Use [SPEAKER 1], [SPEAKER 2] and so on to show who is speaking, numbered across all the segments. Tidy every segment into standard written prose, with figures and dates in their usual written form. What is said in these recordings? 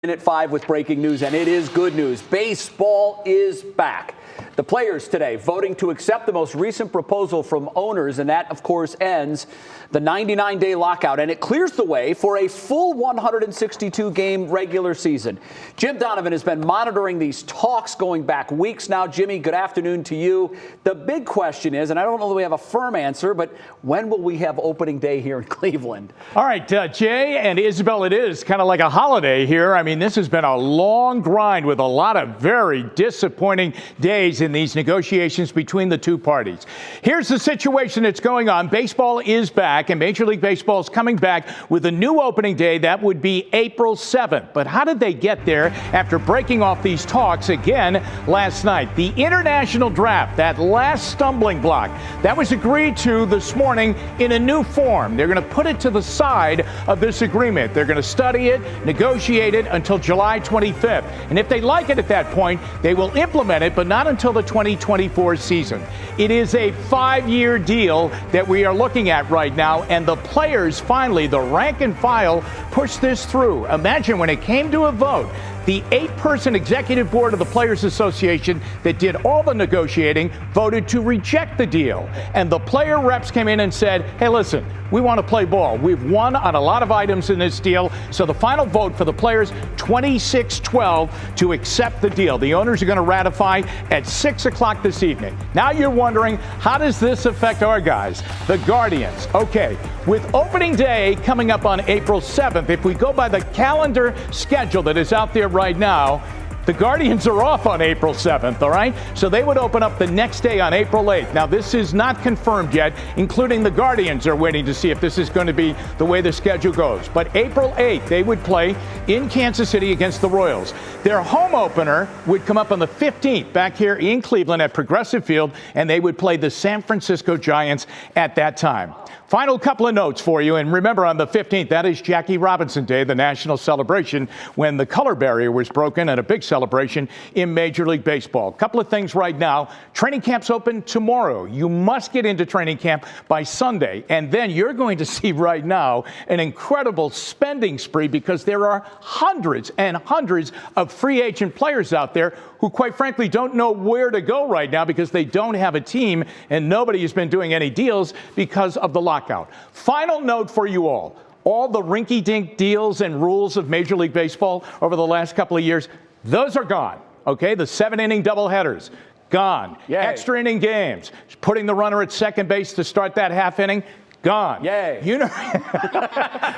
[SPEAKER 1] Minute 5 with breaking news, and it is good news. Baseball is back. The players today voting to accept the most recent proposal from owners, and that, of course, ends the 99-day lockout, and it clears the way for a full 162-game regular season. Jim Donovan has been monitoring these talks going back weeks now. Jimmy, good afternoon to you. The big question is, and I don't know that we have a firm answer, but when will we have opening day here in Cleveland?
[SPEAKER 2] All right, Jay and Isabel, it is kind of like a holiday here. I mean, this has been a long grind with a lot of very disappointing days in these negotiations between the two parties. Here's the situation that's going on. Baseball is back, and Major League Baseball is coming back with a new opening day. That would be April 7th. But how did they get there after breaking off these talks again last night? The international draft, that last stumbling block, that was agreed to this morning in a new form. They're going to put it to the side of this agreement. They're going to study it, negotiate it until July 25th. And if they like it at that point, they will implement it, but not until the 2024 season. It is a 5-year deal that we are looking at right now, and the players finally, the rank and file, pushed this through. Imagine when it came to a vote, the 8-person executive board of the Players Association that did all the negotiating voted to reject the deal. And the player reps came in and said, hey, listen, we want to play ball. We've won on a lot of items in this deal. So the final vote for the players, 26-12, to accept the deal. The owners are going to ratify at 6 o'clock this evening. Now you're wondering, how does this affect our guys, the Guardians? Okay, with opening day coming up on April 7th, if we go by the calendar schedule that is out there right now, the Guardians are off on April 7th, all right? So they would open up the next day on April 8th. Now, this is not confirmed yet, including the Guardians are waiting to see if this is going to be the way the schedule goes. But April 8th, they would play in Kansas City against the Royals. Their home opener would come up on the 15th back here in Cleveland at Progressive Field, and they would play the San Francisco Giants at that time. Final couple of notes for you, and remember on the 15th, that is Jackie Robinson Day, the national celebration when the color barrier was broken, and a big celebration in Major League Baseball. A couple of things right now. Training camp's open tomorrow. You must get into training camp by Sunday, and then you're going to see right now an incredible spending spree because there are hundreds and hundreds of free agent players out there who, quite frankly, don't know where to go right now because they don't have a team and nobody has been doing any deals because of the lockout. Final note for you all. All the rinky-dink deals and rules of Major League Baseball over the last couple of years, those are gone, okay? The 7-inning doubleheaders, gone. Yay. Extra inning games, putting the runner at second base to start that half inning, gone.
[SPEAKER 1] Yay.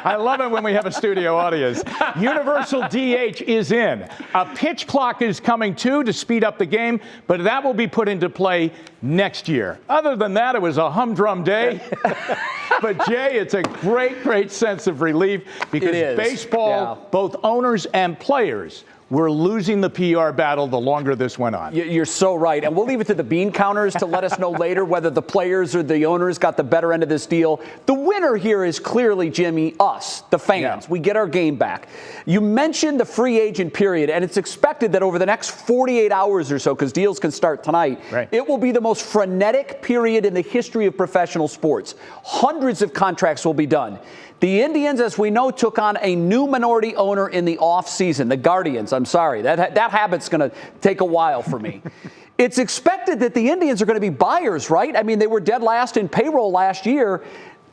[SPEAKER 2] I love it when we have a studio audience. Universal DH is in. A pitch clock is coming too to speed up the game, but that will be put into play next year. Other than that, it was a humdrum day. But, Jay, it's a great, great sense of relief because baseball, both owners and players, we're losing the PR battle the longer this went on.
[SPEAKER 1] You're so right. And we'll leave it to the bean counters to let us know later whether the players or the owners got the better end of this deal. The winner here is clearly, Jimmy, us, the fans. Yeah. We get our game back. You mentioned the free agent period, and it's expected that over the next 48 hours or so, because deals can start tonight, it will be the most frenetic period in the history of professional sports. Hundreds of contracts will be done. The Indians, as we know, took on a new minority owner in the offseason. The Guardians, I'm sorry. That habit's going to take a while for me. It's expected that the Indians are going to be buyers, right? I mean, they were dead last in payroll last year.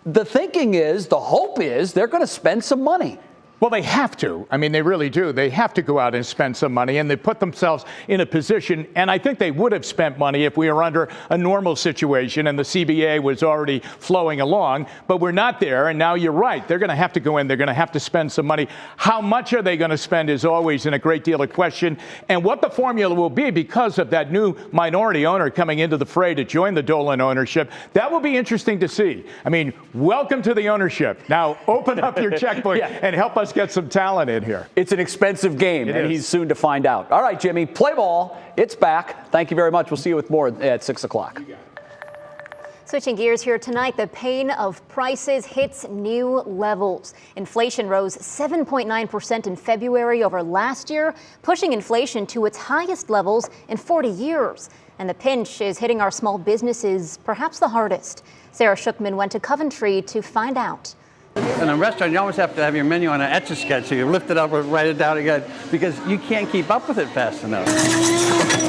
[SPEAKER 1] The thinking is, the hope is, they're going to spend some money.
[SPEAKER 2] Well, they have to. I mean, they really do. They have to go out and spend some money, and they put themselves in a position, and I think they would have spent money if we were under a normal situation and the CBA was already flowing along, but we're not there, and now you're right. They're going to have to go in. They're going to have to spend some money. How much are they going to spend is always in a great deal of question, and what the formula will be because of that new minority owner coming into the fray to join the Dolan ownership, that will be interesting to see. I mean, welcome to the ownership. Now, open up your checkbook and help us get some talent in here.
[SPEAKER 1] It's an expensive game, and he's soon to find out. All right, Jimmy, play ball. It's back. Thank you very much. We'll see you with more at 6 o'clock.
[SPEAKER 3] Switching gears here tonight, the pain of prices hits new levels. Inflation rose 7.9% in February over last year, pushing inflation to its highest levels in 40 years. And the pinch is hitting our small businesses perhaps the hardest. Sarah Shookman went to Coventry to find out.
[SPEAKER 4] In a restaurant, you always have to have your menu on an Etch-a-Sketch, so you lift it up or write it down again, because you can't keep up with it fast enough.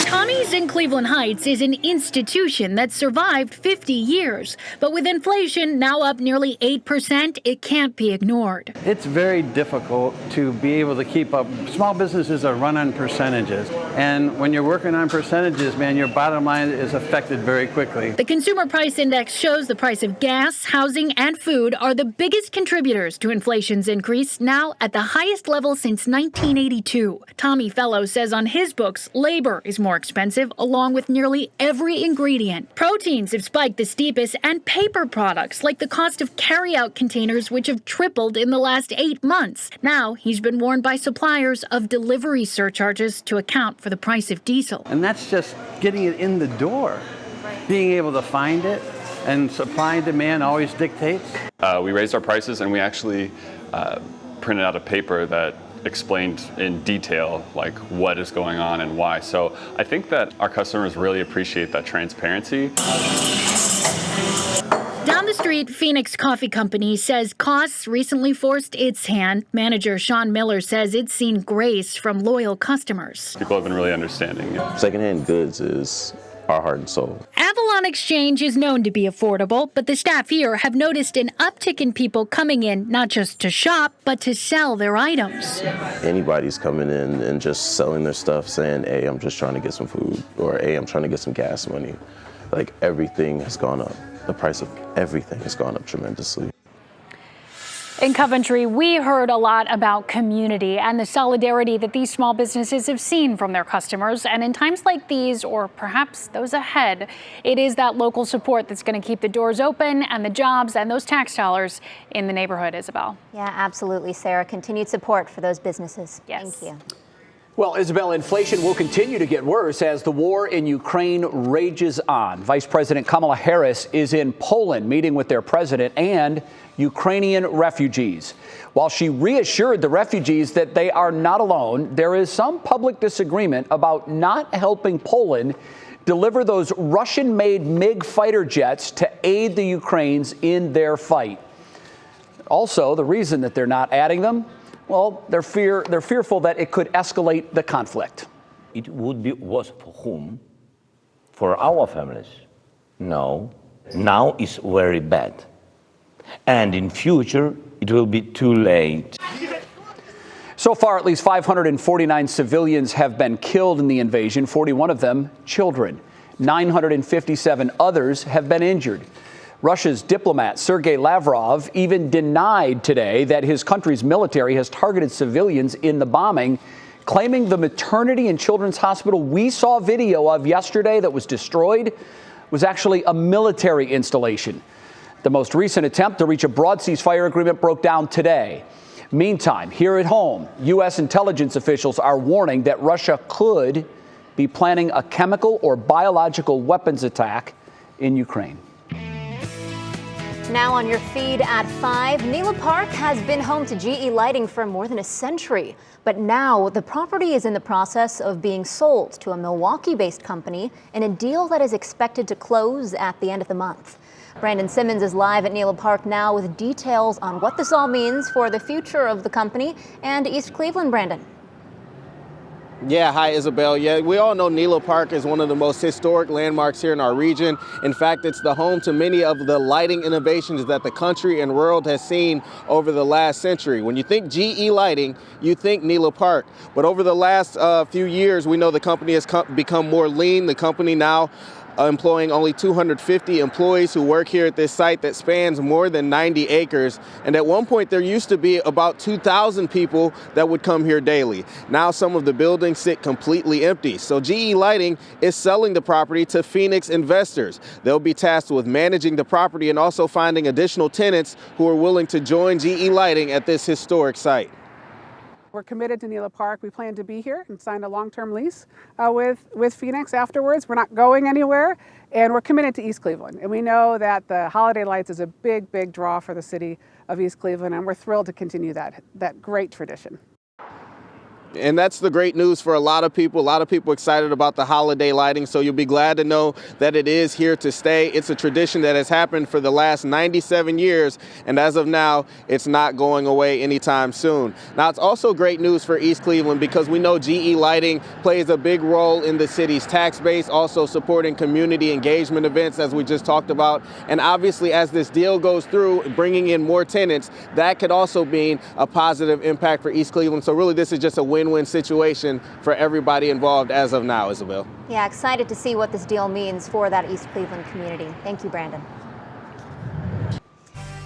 [SPEAKER 5] Tommy's in Cleveland Heights is an institution that survived 50 years, but with inflation now up nearly 8%, it can't be ignored.
[SPEAKER 4] It's very difficult to be able to keep up. Small businesses are run on percentages, and when you're working on percentages, man, your bottom line is affected very quickly.
[SPEAKER 5] The Consumer Price Index shows the price of gas, housing, and food are the biggest contributors to inflation's increase, now at the highest level since 1982. Tommy Fellows says on his books, labor is more expensive, along with nearly every ingredient. Proteins have spiked the steepest, and paper products, like the cost of carry-out containers, which have tripled in the last 8 months. Now, he's been warned by suppliers of delivery surcharges to account for the price of diesel.
[SPEAKER 4] And that's just getting it in the door. Being able to find it, and supply and demand always dictates.
[SPEAKER 6] We raised our prices, and we actually printed out a paper that explained in detail like what is going on and why. So I think that our customers really appreciate that transparency.
[SPEAKER 5] Down the street, Phoenix Coffee Company says costs recently forced its hand. Manager Sean Miller says it's seen grace from loyal customers.
[SPEAKER 6] People have been really understanding.
[SPEAKER 7] Secondhand goods is our heart and soul.
[SPEAKER 5] Avalon Exchange is known to be affordable, but the staff here have noticed an uptick in people coming in not just to shop, but to sell their items.
[SPEAKER 7] Anybody's coming in and just selling their stuff, saying, hey, I'm just trying to get some food, or hey, I'm trying to get some gas money. Like, everything has gone up. The price of everything has gone up tremendously.
[SPEAKER 8] In Coventry, we heard a lot about community and the solidarity that these small businesses have seen from their customers. And in times like these, or perhaps those ahead, it is that local support that's going to keep the doors open and the jobs and those tax dollars in the neighborhood, Isabel.
[SPEAKER 3] Yeah, absolutely, Sarah. Continued support for those businesses.
[SPEAKER 8] Yes.
[SPEAKER 3] Thank you.
[SPEAKER 1] Well, Isabel, inflation will continue to get worse as the war in Ukraine rages on. Vice President Kamala Harris is in Poland meeting with their president and Ukrainian refugees. While she reassured the refugees that they are not alone, there is some public disagreement about not helping Poland deliver those Russian-made MiG fighter jets to aid the Ukrainians in their fight. Also, the reason that they're not adding them, well, they're fearful that it could escalate the conflict.
[SPEAKER 9] It would be worse for whom? For our families? No. Now it's very bad. And in future, it will be too late.
[SPEAKER 1] So far, at least 549 civilians have been killed in the invasion, 41 of them children. 957 others have been injured. Russia's diplomat Sergei Lavrov even denied today that his country's military has targeted civilians in the bombing, claiming the maternity and children's hospital we saw video of yesterday that was destroyed was actually a military installation. The most recent attempt to reach a broad ceasefire agreement broke down today. Meantime, here at home, U.S. intelligence officials are warning that Russia could be planning a chemical or biological weapons attack in Ukraine.
[SPEAKER 3] Now on your feed at 5, Nela Park has been home to GE Lighting for more than a century. But now the property is in the process of being sold to a Milwaukee-based company in a deal that is expected to close at the end of the month. Brandon Simmons is live at Nela Park now with details on what this all means for the future of the company and East Cleveland. Brandon.
[SPEAKER 10] Yeah, hi, Isabel. Yeah, we all know Nela Park is one of the most historic landmarks here in our region. In fact, it's the home to many of the lighting innovations that the country and world has seen over the last century. When you think GE Lighting, you think Nela Park. But over the last few years, we know the company has become more lean. The company now employing only 250 employees who work here at this site that spans more than 90 acres. And at one point, there used to be about 2,000 people that would come here daily. Now some of the buildings sit completely empty. So GE Lighting is selling the property to Phoenix investors. They'll be tasked with managing the property and also finding additional tenants who are willing to join GE Lighting at this historic site.
[SPEAKER 11] We're committed to Nela Park. We plan to be here and sign a long-term lease with Phoenix afterwards. We're not going anywhere, and we're committed to East Cleveland. And we know that the holiday lights is a big, big draw for the city of East Cleveland, and we're thrilled to continue that great tradition.
[SPEAKER 10] And that's the great news for a lot of people. A lot of people excited about the holiday lighting, so you'll be glad to know that it is here to stay. It's a tradition that has happened for the last 97 years, and as of now, it's not going away anytime soon. Now, it's also great news for East Cleveland because we know GE Lighting plays a big role in the city's tax base, also supporting community engagement events, as we just talked about. And obviously, as this deal goes through, bringing in more tenants, that could also mean a positive impact for East Cleveland. So really, this is just a win-win situation for everybody involved as of now, Isabel.
[SPEAKER 3] Yeah, excited to see what this deal means for that East Cleveland community. Thank you, Brandon.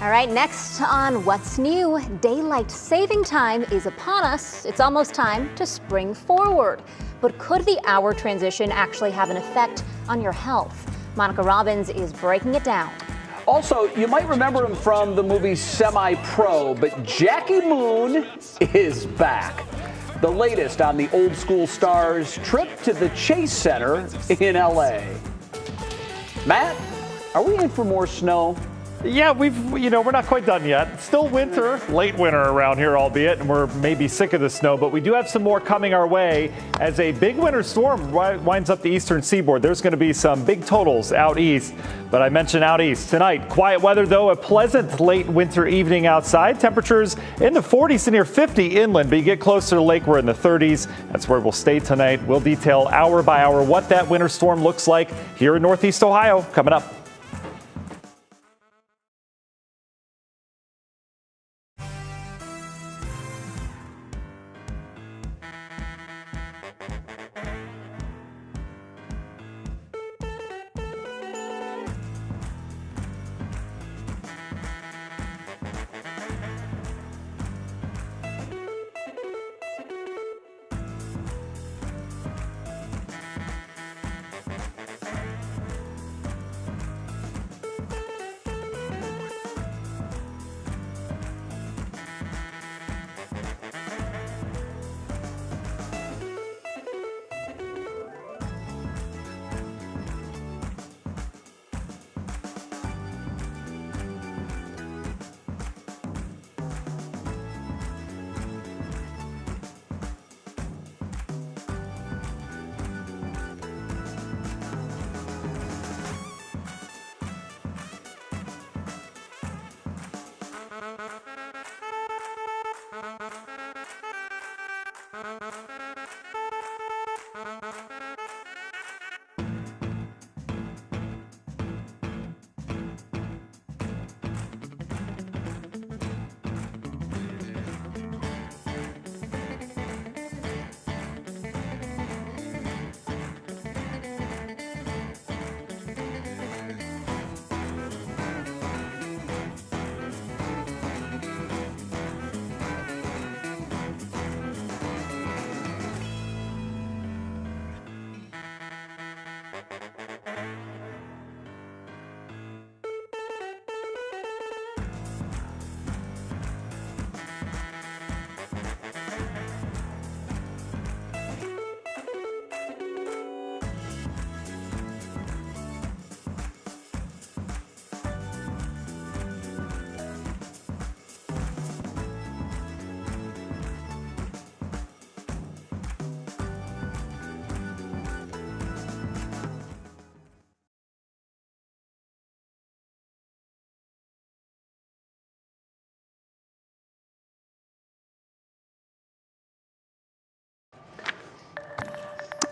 [SPEAKER 3] All right, next on What's New, daylight saving time is upon us. It's almost time to spring forward. But could the hour transition actually have an effect on your health? Monica Robbins is breaking it down.
[SPEAKER 1] Also, you might remember him from the movie Semi-Pro, but Jackie Moon is back. The latest on the old school star's trip to the Chase Center in LA. Matt, are we in for more snow?
[SPEAKER 12] Yeah, we're not quite done yet. Still winter, late winter around here, albeit, and we're maybe sick of the snow, but we do have some more coming our way as a big winter storm winds up the eastern seaboard. There's going to be some big totals out east, but I mentioned out east tonight. Quiet weather, though, a pleasant late winter evening outside. Temperatures in the 40s to near 50 inland, but you get closer to the lake, we're in the 30s. That's where we'll stay tonight. We'll detail hour by hour what that winter storm looks like here in Northeast Ohio coming up.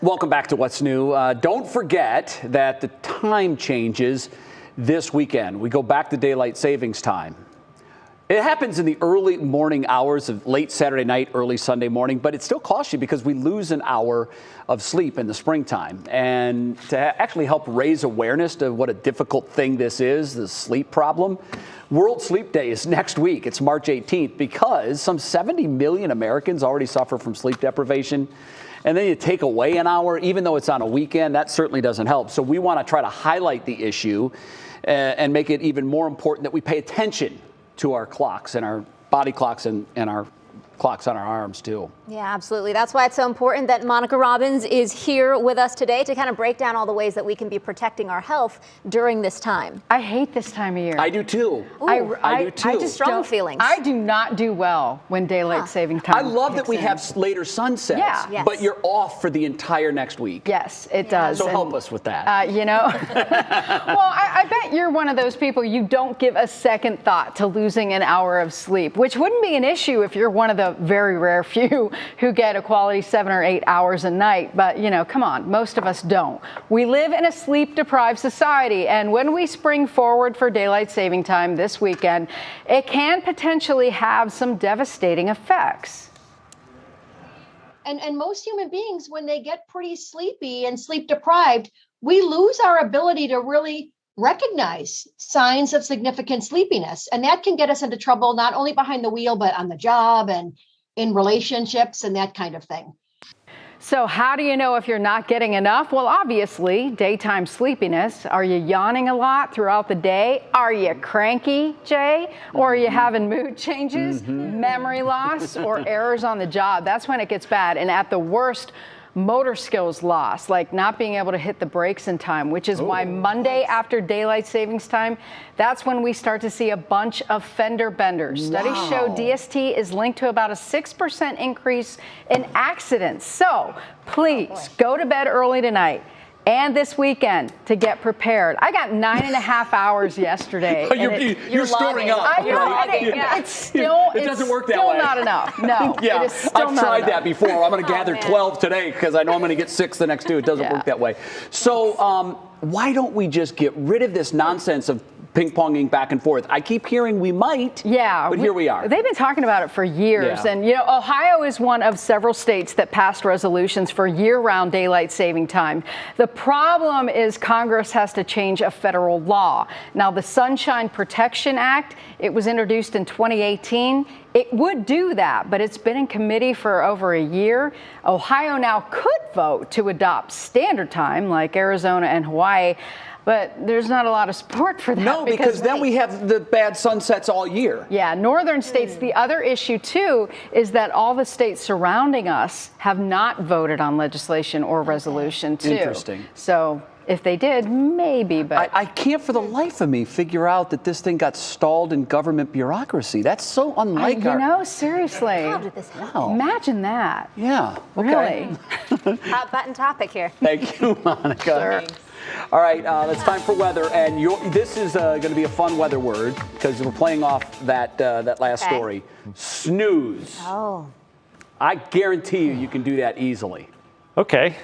[SPEAKER 1] Welcome back to What's New. Don't forget that the time changes this weekend. We go back to daylight savings time. It happens in the early morning hours of late Saturday night, early Sunday morning, but it still costs you because we lose an hour of sleep in the springtime. And to actually help raise awareness to what a difficult thing this is, the sleep problem, World Sleep Day is next week. It's March 18th because some 70 million Americans already suffer from sleep deprivation. And then you take away an hour, even though it's on a weekend, that certainly doesn't help. So we want to try to highlight the issue and make it even more important that we pay attention to our clocks and our body clocks and our clocks on our arms, too.
[SPEAKER 3] Yeah, absolutely. That's why it's so important that Monica Robbins is here with us today to kind of break down all the ways that we can be protecting our health during this time.
[SPEAKER 13] I hate this time of year.
[SPEAKER 1] I do, too.
[SPEAKER 3] Ooh,
[SPEAKER 1] I do, too.
[SPEAKER 3] I just strong feelings.
[SPEAKER 13] I do not do well when daylight saving time
[SPEAKER 1] I love that we
[SPEAKER 13] in.
[SPEAKER 1] have later sunsets,
[SPEAKER 13] Yeah.
[SPEAKER 1] but you're off for the entire next week.
[SPEAKER 13] Yes, it does.
[SPEAKER 1] So help us with that.
[SPEAKER 13] You know, well, I bet you're one of those people, you don't give a second thought to losing an hour of sleep, which wouldn't be an issue if you're one of the very rare few who get a quality 7 or 8 hours a night. But, you know, come on, most of us don't. We live in a sleep-deprived society, and when we spring forward for daylight saving time this weekend, it can potentially have some devastating effects.
[SPEAKER 14] And most human beings, when they get pretty sleepy and sleep deprived, we lose our ability to really recognize signs of significant sleepiness. And that can get us into trouble, not only behind the wheel, but on the job and in relationships and that kind of thing.
[SPEAKER 13] So how do you know if you're not getting enough? Well, obviously, daytime sleepiness. Are you yawning a lot throughout the day? Are you cranky, Jay? Or are you having mood changes, memory loss, or errors on the job? That's when it gets bad. And at the worst, motor skills loss, like not being able to hit the brakes in time, which is why Monday after daylight savings time, that's when we start to see a bunch of fender benders. Studies show DST is linked to about a 6% increase in accidents. So please go to bed early tonight and this weekend to get prepared. I got 9.5 hours yesterday.
[SPEAKER 1] You're storing up.
[SPEAKER 13] I know, it's still,
[SPEAKER 1] it doesn't work that
[SPEAKER 13] still
[SPEAKER 1] way.
[SPEAKER 13] not enough. No,
[SPEAKER 1] yeah,
[SPEAKER 13] it is still
[SPEAKER 1] I've
[SPEAKER 13] not
[SPEAKER 1] tried
[SPEAKER 13] enough.
[SPEAKER 1] that before. I'm going to gather 12 today because I know I'm going to get 6 the next 2. It doesn't work that way. So why don't we just get rid of this nonsense of ping-ponging back and forth? I keep hearing we might, but here we are.
[SPEAKER 13] They've been talking about it for years. And, you know, Ohio is one of several states that passed resolutions for year-round daylight saving time. The problem is Congress has to change a federal law. Now, the Sunshine Protection Act, it was introduced in 2018. It would do that, but it's been in committee for over a year. Ohio now could vote to adopt standard time like Arizona and Hawaii. But there's not a lot of support for that.
[SPEAKER 1] No, because then we have the bad sunsets all year.
[SPEAKER 13] Yeah, northern states. The other issue, too, is that all the states surrounding us have not voted on legislation or resolution, too.
[SPEAKER 1] Interesting.
[SPEAKER 13] So if they did, maybe, but
[SPEAKER 1] I can't for the life of me figure out that this thing got stalled in government bureaucracy. That's so unlike
[SPEAKER 13] you know, seriously.
[SPEAKER 3] How did this happen?
[SPEAKER 13] Imagine that.
[SPEAKER 1] Yeah.
[SPEAKER 13] Really.
[SPEAKER 3] Hot button topic here.
[SPEAKER 1] Thank you, Monica.
[SPEAKER 3] Sure.
[SPEAKER 1] All right, it's time for weather, and this is going to be a fun weather word because we're playing off that last story. Snooze.
[SPEAKER 3] Oh.
[SPEAKER 1] I guarantee you can do that easily.
[SPEAKER 12] Okay.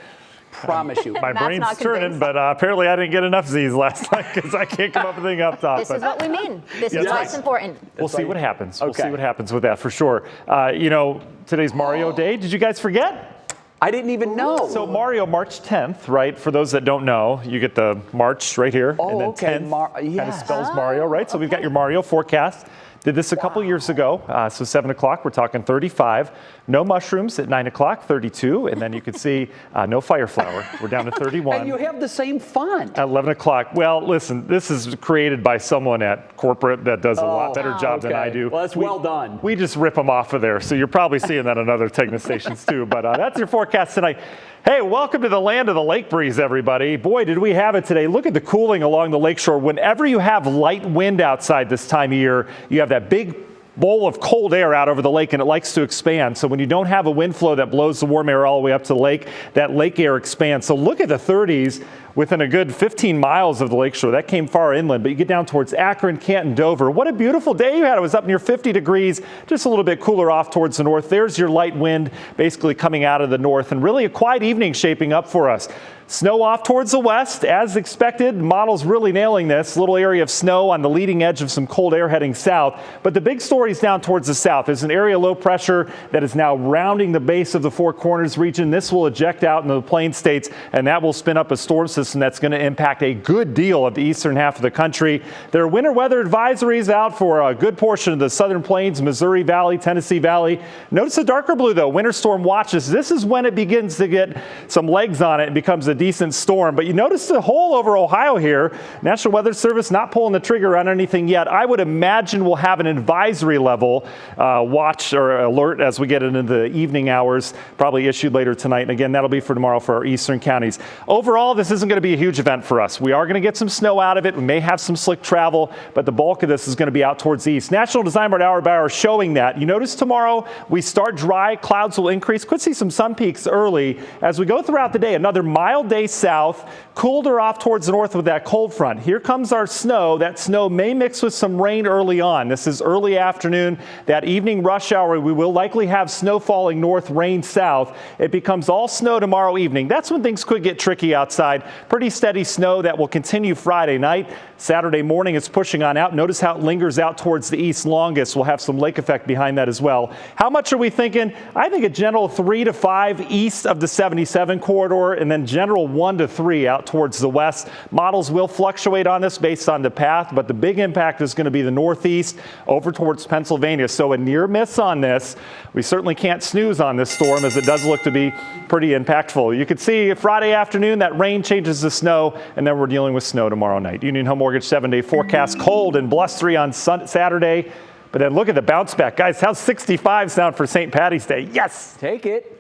[SPEAKER 1] Promise you.
[SPEAKER 12] My brain's turning, but apparently I didn't get enough Z's last night because I can't come up with anything up top.
[SPEAKER 3] This is what we mean. This is why it's important.
[SPEAKER 12] We'll see what happens. We'll see what happens with that for sure. You know, today's Mario Day. Did you guys forget?
[SPEAKER 1] I didn't even know.
[SPEAKER 12] So Mario, March 10th, right? For those that don't know, you get the March right here. And then 10th kind of spells Mario, right? So we've got your Mario forecast. Did this a couple years ago. So 7 o'clock, we're talking 35. No mushrooms at 9 o'clock, 32. And then you can see no fire flower. We're down to 31.
[SPEAKER 1] And you have the same font.
[SPEAKER 12] At 11 o'clock. Well, listen, this is created by someone at corporate that does a lot better job than I do.
[SPEAKER 1] Well, that's well done.
[SPEAKER 12] We just rip them off of there. So you're probably seeing that on other Tegna stations too. But that's your forecast tonight. Hey, welcome to the land of the lake breeze, everybody. Boy, did we have it today. Look at the cooling along the lakeshore. Whenever you have light wind outside this time of year, you have that big bowl of cold air out over the lake, and it likes to expand. So when you don't have a wind flow that blows the warm air all the way up to the lake, that lake air expands. So look at the 30s within a good 15 miles of the lakeshore. That came far inland, but you get down towards Akron, Canton, Dover. What a beautiful day you had. It was up near 50 degrees, just a little bit cooler off towards the north. There's your light wind basically coming out of the north, and really a quiet evening shaping up for us. Snow off towards the west, as expected. Models really nailing this. Little area of snow on the leading edge of some cold air heading south. But the big story is down towards the south. There's an area of low pressure that is now rounding the base of the Four Corners region. This will eject out into the Plain States, and that will spin up a storm system that's going to impact a good deal of the eastern half of the country. There are winter weather advisories out for a good portion of the southern plains, Missouri Valley, Tennessee Valley. Notice the darker blue, though, winter storm watches. This is when it begins to get some legs on it and becomes a decent storm. But you notice the hole over Ohio here. National Weather Service not pulling the trigger on anything yet. I would imagine we'll have an advisory level watch or alert as we get into the evening hours, probably issued later tonight. And again, that'll be for tomorrow for our eastern counties. Overall, this isn't going to be a huge event for us. We are going to get some snow out of it. We may have some slick travel, but the bulk of this is going to be out towards the east. National Design Board hour by hour showing that. You notice tomorrow we start dry, clouds will increase. Could see some sun peaks early. As we go throughout the day, another mild day south, cooled her off towards the north with that cold front. Here comes our snow. That snow may mix with some rain early on. This is early afternoon. That evening rush hour, we will likely have snow falling north, rain south. It becomes all snow tomorrow evening. That's when things could get tricky outside. Pretty steady snow that will continue Friday night. Saturday morning, it's pushing on out. Notice how it lingers out towards the east longest. We'll have some lake effect behind that as well. How much are we thinking? I think a general 3 to 5 east of the 77 corridor, and then general 1 to 3 out towards the west. Models will fluctuate on this based on the path, but the big impact is going to be the northeast over towards Pennsylvania. So a near miss on this. We certainly can't snooze on this storm, as it does look to be pretty impactful. You could see Friday afternoon that rain changes to snow, and then we're dealing with snow tomorrow night. Union Home Mortgage 7-day forecast, cold and blustery on Saturday. But then look at the bounce back. Guys, how's 65 sound for St. Patty's Day? Yes!
[SPEAKER 1] Take it.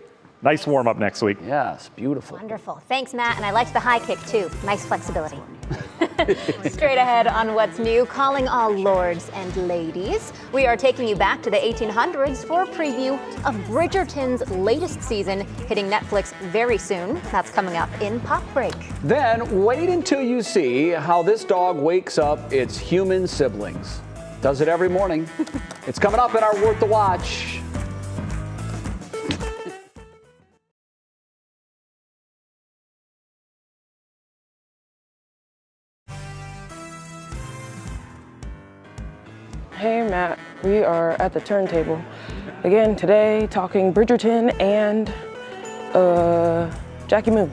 [SPEAKER 12] Nice warm up next week.
[SPEAKER 1] Yes, beautiful.
[SPEAKER 3] Wonderful. Thanks, Matt. And I liked the high kick, too. Nice flexibility. Straight ahead on What's New, calling all lords and ladies. We are taking you back to the 1800s for a preview of Bridgerton's latest season, hitting Netflix very soon. That's coming up in Pop Break.
[SPEAKER 1] Then wait until you see how this dog wakes up its human siblings. Does it every morning. It's coming up in our Worth the Watch.
[SPEAKER 15] Hey Matt, we are at the turntable again today talking Bridgerton and Jackie Moo.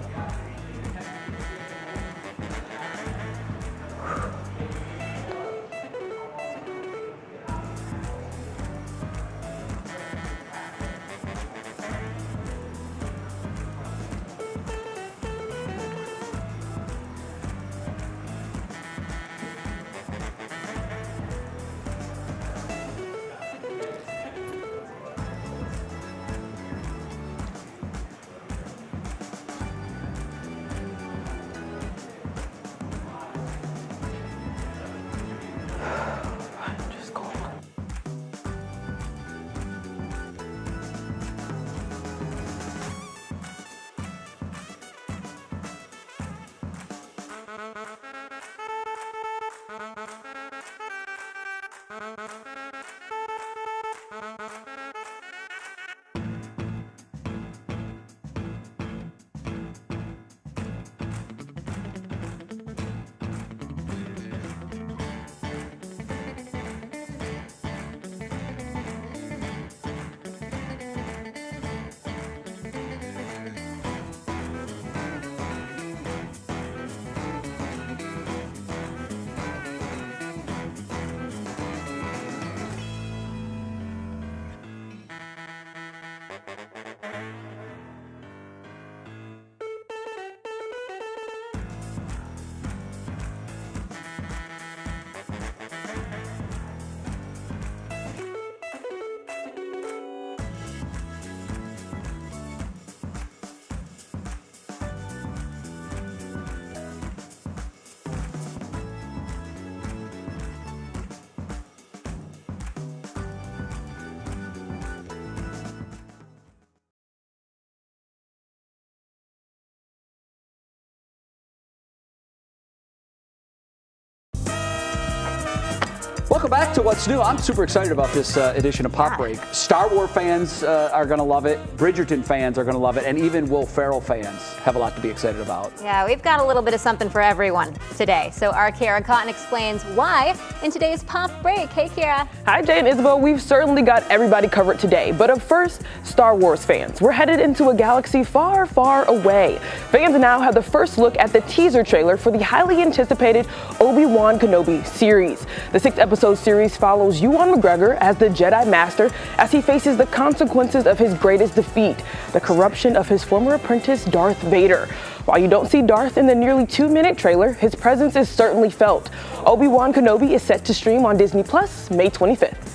[SPEAKER 1] Welcome back to What's New. I'm super excited about this edition of Pop Break. Star Wars fans are going to love it. Bridgerton fans are going to love it. And even Will Ferrell fans have a lot to be excited about.
[SPEAKER 3] Yeah, we've got a little bit of something for everyone today. So our Kara Cotton explains why in today's Pop Break. Hey, Kara.
[SPEAKER 15] Hi, Jay and Isabel. We've certainly got everybody covered today. But up first, Star Wars fans. We're headed into a galaxy far, far away. Fans now have the first look at the teaser trailer for the highly anticipated Obi-Wan Kenobi series. The 6-episode series follows Ewan McGregor as the Jedi Master as he faces the consequences of his greatest defeat, the corruption of his former apprentice Darth Vader. While you don't see Darth in the nearly 2-minute trailer, his presence is certainly felt. Obi-Wan Kenobi is set to stream on Disney Plus May 25th.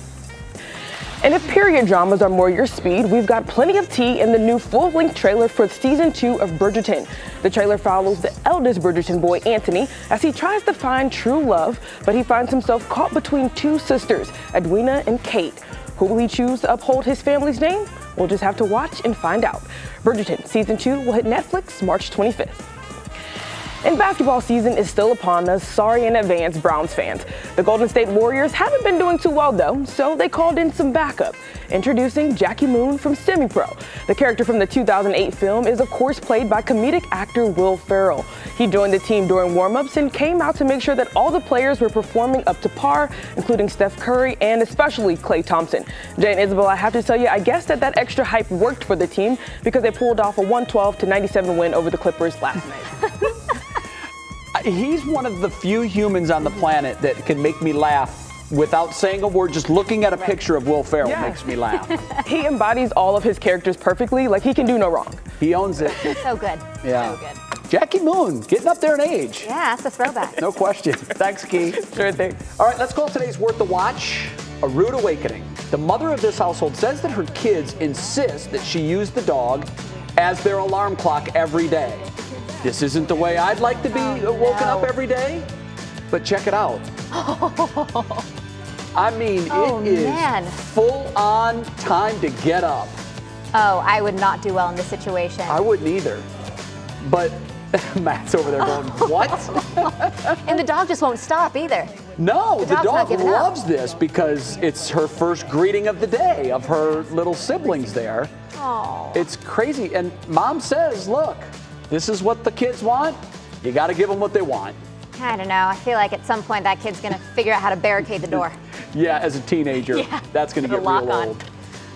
[SPEAKER 15] And if period dramas are more your speed, we've got plenty of tea in the new full-length trailer for season 2 of Bridgerton. The trailer follows the eldest Bridgerton boy, Anthony, as he tries to find true love, but he finds himself caught between two sisters, Edwina and Kate. Who will he choose to uphold his family's name? We'll just have to watch and find out. Bridgerton season 2 will hit Netflix March 25th. And basketball season is still upon us. Sorry in advance, Browns fans. The Golden State Warriors haven't been doing too well though, so they called in some backup. Introducing Jackie Moon from Semi-Pro. The character from the 2008 film is of course played by comedic actor Will Ferrell. He joined the team during warm-ups and came out to make sure that all the players were performing up to par, including Steph Curry and especially Klay Thompson. Jay and Isabel, I have to tell you, I guess that extra hype worked for the team because they pulled off a 112-97 win over the Clippers last night.
[SPEAKER 1] He's one of the few humans on the planet that can make me laugh without saying a word. Just looking at a picture of Will Ferrell makes me laugh.
[SPEAKER 15] He embodies all of his characters perfectly. Like, he can do no wrong.
[SPEAKER 1] He owns it.
[SPEAKER 3] So good.
[SPEAKER 1] Yeah.
[SPEAKER 3] So good.
[SPEAKER 1] Jackie Moon, getting up there in age.
[SPEAKER 3] Yeah, that's a throwback.
[SPEAKER 1] No question. Thanks, Key.
[SPEAKER 15] Sure thing.
[SPEAKER 1] All right, let's call today's Worth the Watch. A rude awakening. The mother of this household says that her kids insist that she use the dog as their alarm clock every day. This isn't the way I'd like to be woken up every day, but check it out. I mean, it is full on time to get up.
[SPEAKER 3] Oh, I would not do well in this situation.
[SPEAKER 1] I wouldn't either. But Matt's over there going, what?
[SPEAKER 3] And the dog just won't stop either.
[SPEAKER 1] No, the dog
[SPEAKER 3] not
[SPEAKER 1] loves this because it's her first greeting of the day of her little siblings there.
[SPEAKER 3] Oh.
[SPEAKER 1] It's crazy. And mom says, look, this is what the kids want. You got to give them what they want.
[SPEAKER 3] I don't know. I feel like at some point that kid's going to figure out how to barricade the door.
[SPEAKER 1] Yeah, as a teenager, that's going to get
[SPEAKER 3] lock
[SPEAKER 1] real
[SPEAKER 3] on.
[SPEAKER 1] old.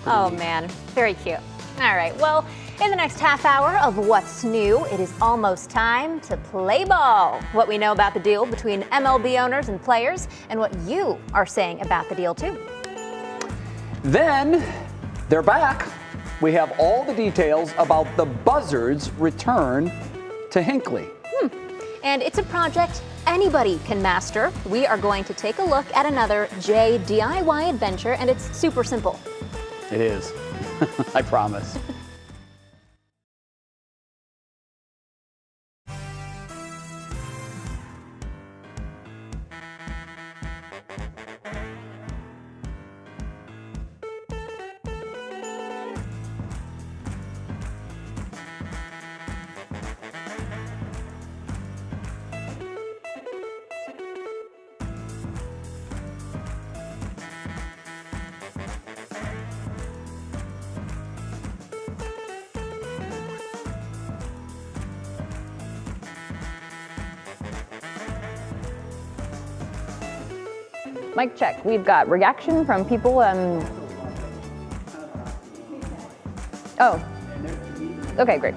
[SPEAKER 3] Oh, man. Very cute. All right. Well, in the next half hour of What's New, it is almost time to play ball. What we know about the deal between MLB owners and players, and what you are saying about the deal, too.
[SPEAKER 1] Then they're back. We have all the details about the Buzzards' return to Hinckley.
[SPEAKER 3] And it's a project anybody can master. We are going to take a look at another Jay DIY adventure, and it's super simple.
[SPEAKER 1] It is. I promise.
[SPEAKER 16] Mic check. We've got reaction from people. Oh. Okay, great.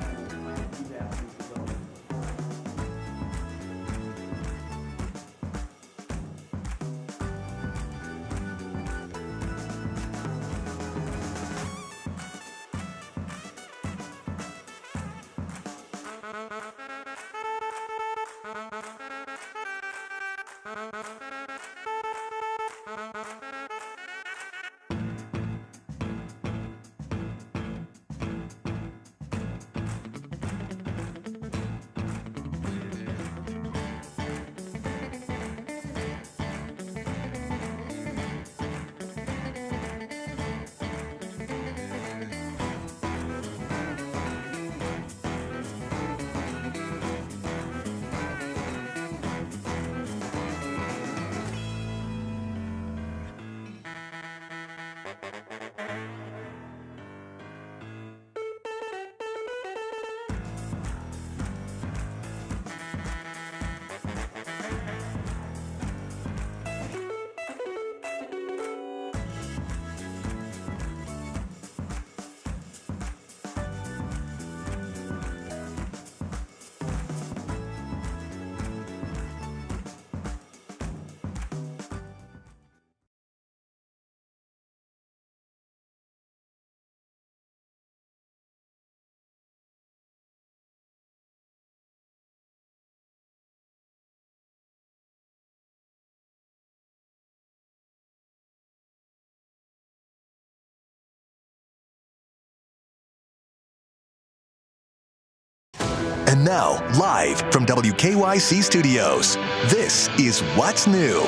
[SPEAKER 17] And now, live from WKYC Studios, this is What's New.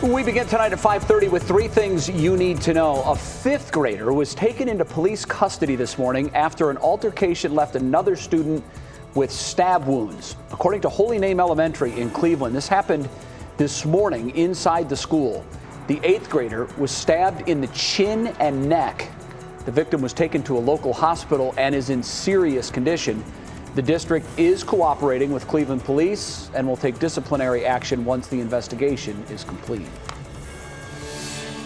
[SPEAKER 1] We begin tonight at 5:30 with three things you need to know. A fifth grader was taken into police custody this morning after an altercation left another student with stab wounds. According to Holy Name Elementary in Cleveland, this happened this morning inside the school. The eighth grader was stabbed in the chin and neck. The victim was taken to a local hospital and is in serious condition. The district is cooperating with Cleveland police and will take disciplinary action once the investigation is complete.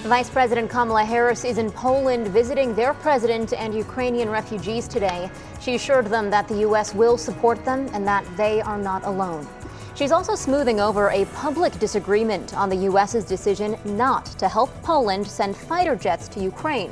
[SPEAKER 3] Vice President Kamala Harris is in Poland visiting their president and Ukrainian refugees today. She assured them that the U.S. will support them and that they are not alone. She's also smoothing over a public disagreement on the U.S.'s decision not to help Poland send fighter jets to Ukraine.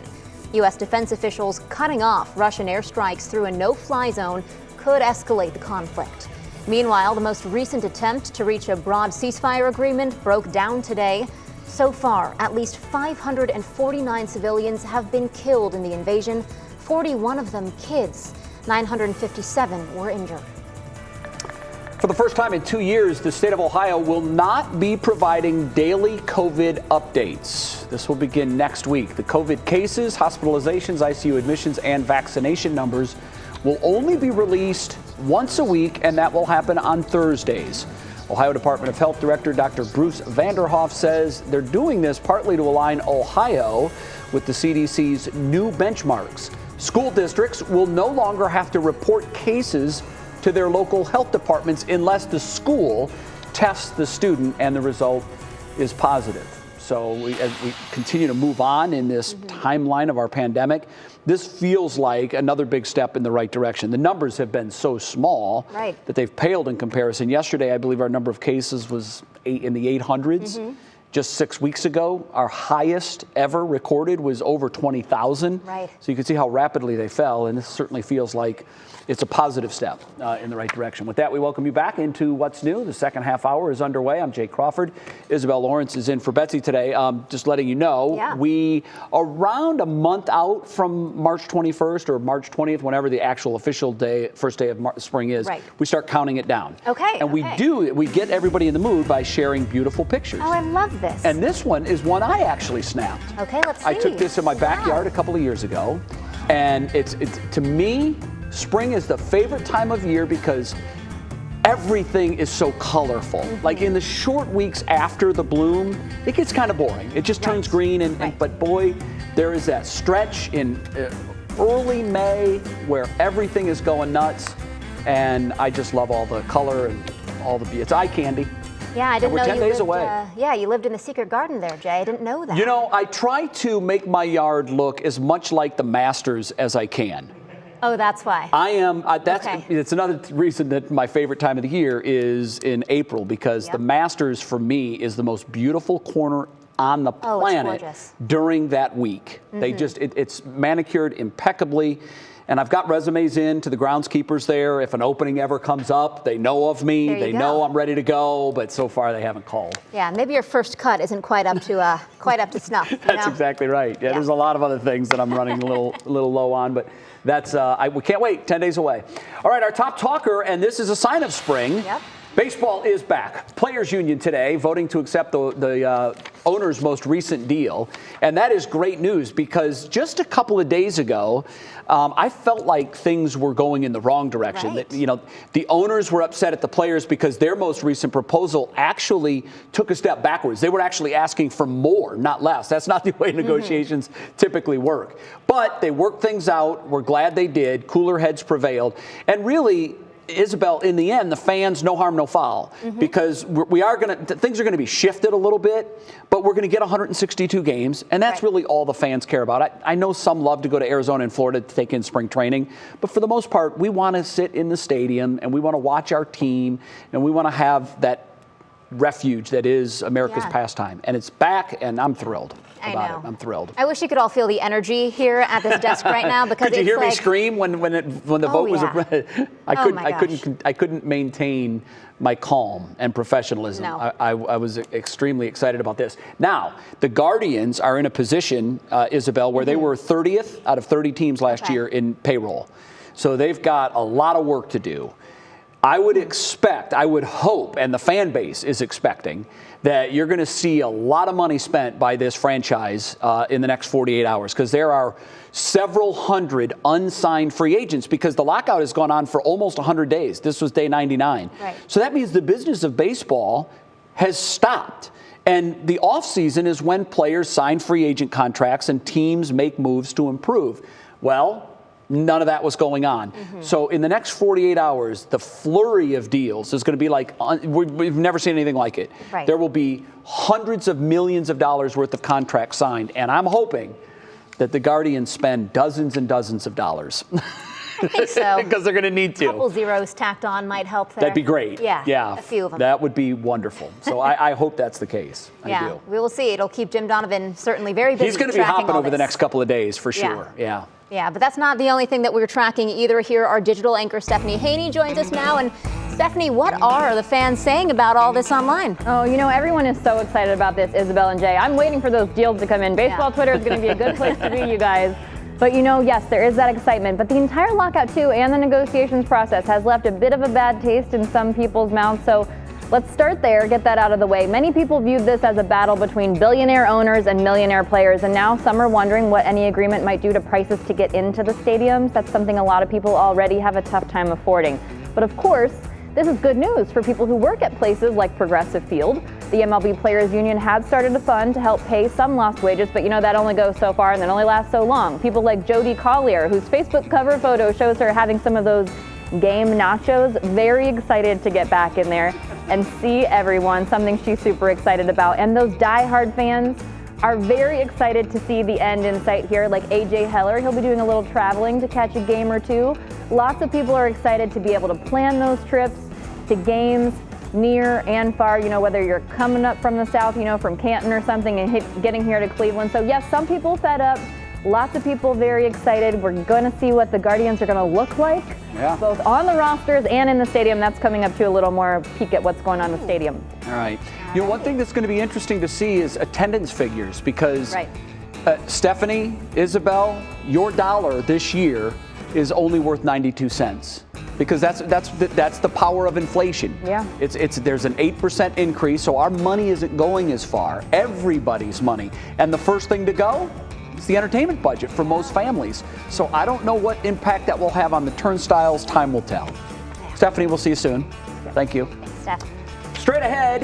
[SPEAKER 3] U.S. defense officials cutting off Russian airstrikes through a no-fly zone could escalate the conflict. Meanwhile, the most recent attempt to reach a broad ceasefire agreement broke down today. So far, at least 549 civilians have been killed in the invasion, 41 of them kids. 957 were injured.
[SPEAKER 1] For the first time in 2 years, the state of Ohio will not be providing daily COVID updates. This will begin next week. The COVID cases, hospitalizations, ICU admissions, and vaccination numbers will only be released once a week, and that will happen on Thursdays. Ohio Department of Health Director Dr. Bruce Vanderhoff says they're doing this partly to align Ohio with the CDC's new benchmarks. School districts will no longer have to report cases to their local health departments unless the school tests the student and the result is positive. So as we continue to move on in this timeline of our pandemic, this feels like another big step in the right direction. The numbers have been so small that they've paled in comparison. Yesterday, I believe our number of cases was in the 800s. Just 6 weeks ago, our highest ever recorded was over 20,000. So you can see how rapidly they fell, and this certainly feels like it's a positive step in the right direction. With that, we welcome you back into What's New. The second half hour is underway. I'm Jay Crawford. Isabel Lawrence is in for Betsy today. Just letting you know, we around a month out from March 21st or March 20th, whenever the actual official day, first day of spring is, we start counting it down. And we get everybody in the mood by sharing beautiful pictures.
[SPEAKER 3] Oh, I love this.
[SPEAKER 1] And this one is one I actually snapped.
[SPEAKER 3] Okay, let's see.
[SPEAKER 1] I took this in my backyard a couple of years ago, and it's to me, spring is the favorite time of year because everything is so colorful. Like in the short weeks after the bloom, it gets kind of boring. It just turns green, but boy, there is that stretch in early May where everything is going nuts, and I just love all the color and all the beauty. It's eye candy.
[SPEAKER 3] Yeah, I didn't know
[SPEAKER 1] 10
[SPEAKER 3] you
[SPEAKER 1] days
[SPEAKER 3] lived,
[SPEAKER 1] away.
[SPEAKER 3] You lived in the secret garden there, Jay. I didn't know that.
[SPEAKER 1] You know, I try to make my yard look as much like the Masters as I can.
[SPEAKER 3] Oh, that's why.
[SPEAKER 1] I am. It's another reason that my favorite time of the year is in April, because the Masters for me is the most beautiful corner on the planet during that week. They just it's manicured impeccably. And I've got resumes in to the groundskeepers there. If an opening ever comes up, they know of me. They know I'm ready to go, but so far they haven't called.
[SPEAKER 3] Yeah, maybe your first cut isn't quite up to snuff.
[SPEAKER 1] That's exactly right. Yeah, there's a lot of other things that I'm running a little low on, but that's we can't wait. 10 days away. All right, our top talker, and this is a sign of spring. Baseball is back. Players Union today voting to accept the owner's most recent deal. And that is great news because just a couple of days ago, I felt like things were going in the wrong direction. That, the owners were upset at the players because their most recent proposal actually took a step backwards. They were actually asking for more, not less. That's not the way negotiations typically work. But they worked things out. We're glad they did. Cooler heads prevailed. And really, Isabel, in the end, the fans, no harm, no foul, because things are going to be shifted a little bit, but we're going to get 162 games, and that's really all the fans care about. I know some love to go to Arizona and Florida to take in spring training, but for the most part, we want to sit in the stadium, and we want to watch our team, and we want to have that refuge that is America's pastime. And it's back, and I'm thrilled about it. I'm thrilled.
[SPEAKER 3] I wish you could all feel the energy here at this desk right now, because
[SPEAKER 1] could you hear me scream when the vote was? I couldn't maintain my calm and professionalism. I was extremely excited about this. Now, the Guardians are in a position, Isabel, where they were 30th out of 30 teams last year in payroll. So they've got a lot of work to do. I would expect, I would hope, and the fan base is expecting, that you're going to see a lot of money spent by this franchise in the next 48 hours, because there are several hundred unsigned free agents, because the lockout has gone on for almost 100 days. This was day 99.
[SPEAKER 3] Right.
[SPEAKER 1] So that means the business of baseball has stopped. And the offseason is when players sign free agent contracts and teams make moves to improve. Well, none of that was going on. So in the next 48 hours, the flurry of deals is going to be like, we've never seen anything like it.
[SPEAKER 3] Right.
[SPEAKER 1] There will be hundreds of millions of dollars worth of contracts signed. And I'm hoping that the Guardians spend dozens and dozens of dollars.
[SPEAKER 3] I think so.
[SPEAKER 1] Because they're going to need to.
[SPEAKER 3] A couple zeros tacked on might help there.
[SPEAKER 1] That'd be great.
[SPEAKER 3] Yeah, a few of them.
[SPEAKER 1] That would be wonderful. So I hope that's the case. I do.
[SPEAKER 3] We will see. It'll keep Jim Donovan certainly very busy.
[SPEAKER 1] He's going to be hopping over the next couple of days for sure. Yeah.
[SPEAKER 3] Yeah, but that's not the only thing that we're tracking either here. Our digital anchor Stephanie Haney joins us now. And Stephanie, what are the fans saying about all this online?
[SPEAKER 16] Oh, you know, everyone is so excited about this, Isabel and Jay. I'm waiting for those deals to come in. Baseball Twitter is going to be a good place to be, you guys. But you know, yes, there is that excitement. But the entire lockout, too, and the negotiations process has left a bit of a bad taste in some people's mouths. So let's start there, get that out of the way. Many people viewed this as a battle between billionaire owners and millionaire players, and now some are wondering what any agreement might do to prices to get into the stadiums. That's something a lot of people already have a tough time affording. But of course, this is good news for people who work at places like Progressive Field. The MLB Players Union had started a fund to help pay some lost wages, but you know that only goes so far and that only lasts so long. People like Jodie Collier, whose Facebook cover photo shows her having some of those game nachos, very excited to get back in there and see everyone, something she's super excited about. And those diehard fans are very excited to see the end in sight here, like AJ Heller. He'll be doing a little traveling to catch a game or two. Lots of people are excited to be able to plan those trips to games near and far, you know, whether you're coming up from the south, you know, from Canton or something and getting here to Cleveland. So yes, some people fed up, lots of people very excited. We're going to see what the Guardians are going to look like, both on the rosters and in the stadium. That's coming up to a little more peek at what's going on in the stadium.
[SPEAKER 1] All right. You know, one thing that's going to be interesting to see is attendance figures, because Stephanie, Isabel, your dollar this year is only worth 92 cents. Because that's the power of inflation.
[SPEAKER 16] Yeah.
[SPEAKER 1] There's an 8% increase, so our money isn't going as far. Everybody's money. And the first thing to go is the entertainment budget for most families. So I don't know what impact that will have on the turnstiles. Time will tell. Stephanie, we'll see you soon. Thank you.
[SPEAKER 3] Thanks, Steph.
[SPEAKER 1] Straight ahead,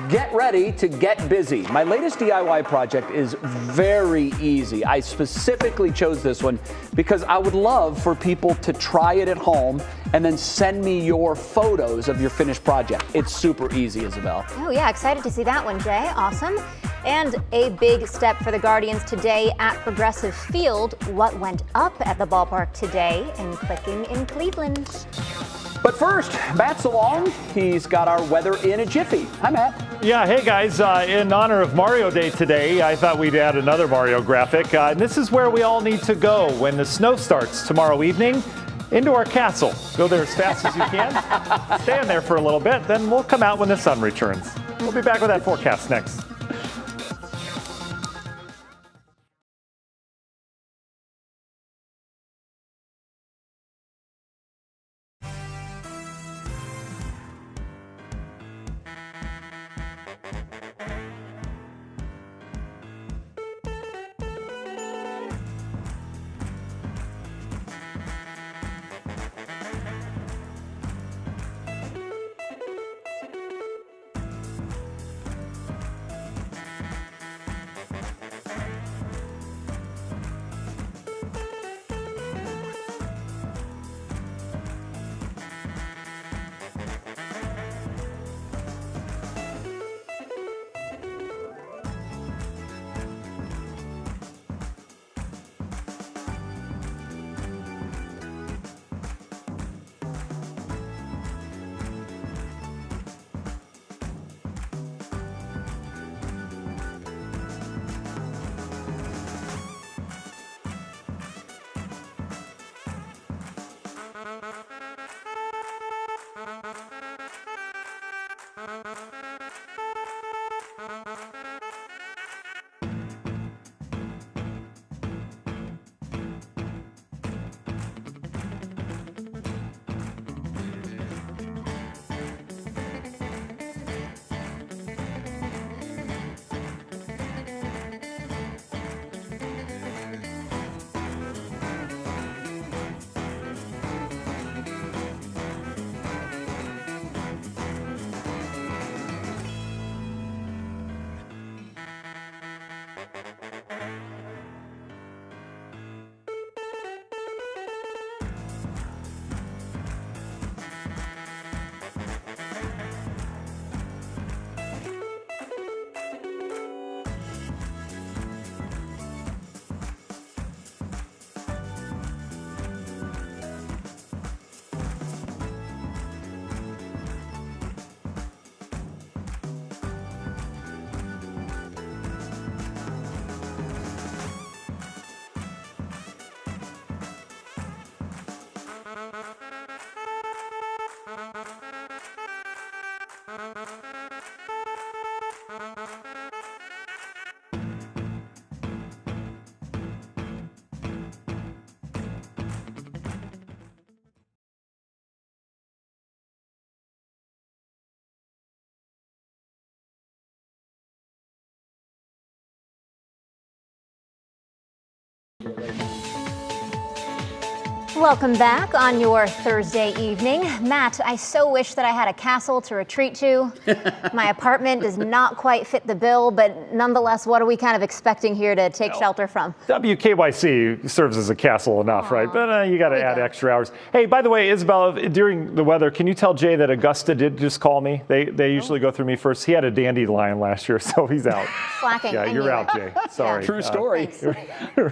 [SPEAKER 1] get ready to get busy. My latest DIY project is very easy. I specifically chose this one because I would love for people to try it at home and then send me your photos of your finished project. It's super easy, Isabel.
[SPEAKER 3] Oh yeah, excited to see that one, Jay. Awesome. And a big step for the Guardians today at Progressive Field. What went up at the ballpark today and clicking in Cleveland?
[SPEAKER 1] But first, Matt's along. He's got our weather in a jiffy. Hi, Matt.
[SPEAKER 12] Yeah, hey guys. In honor of Mario Day today, I thought we'd add another Mario graphic. And this is where we all need to go when the snow starts tomorrow evening. Into our castle. Go there as fast as you can. Stand there for a little bit, then we'll come out when the sun returns. We'll be back with that forecast next.
[SPEAKER 3] Welcome back on your Thursday evening. Matt, I so wish that I had a castle to retreat to. My apartment does not quite fit the bill, but nonetheless, what are we kind of expecting here to take shelter from?
[SPEAKER 12] WKYC serves as a castle enough, right? But you got to add extra hours. Hey, by the way, Isabel, during the weather, can you tell Jay that Augusta did just call me? They usually go through me first. He had a dandelion last year, so he's out.
[SPEAKER 3] Slacking.
[SPEAKER 12] Yeah, you're out, Jay. Sorry.
[SPEAKER 1] True story.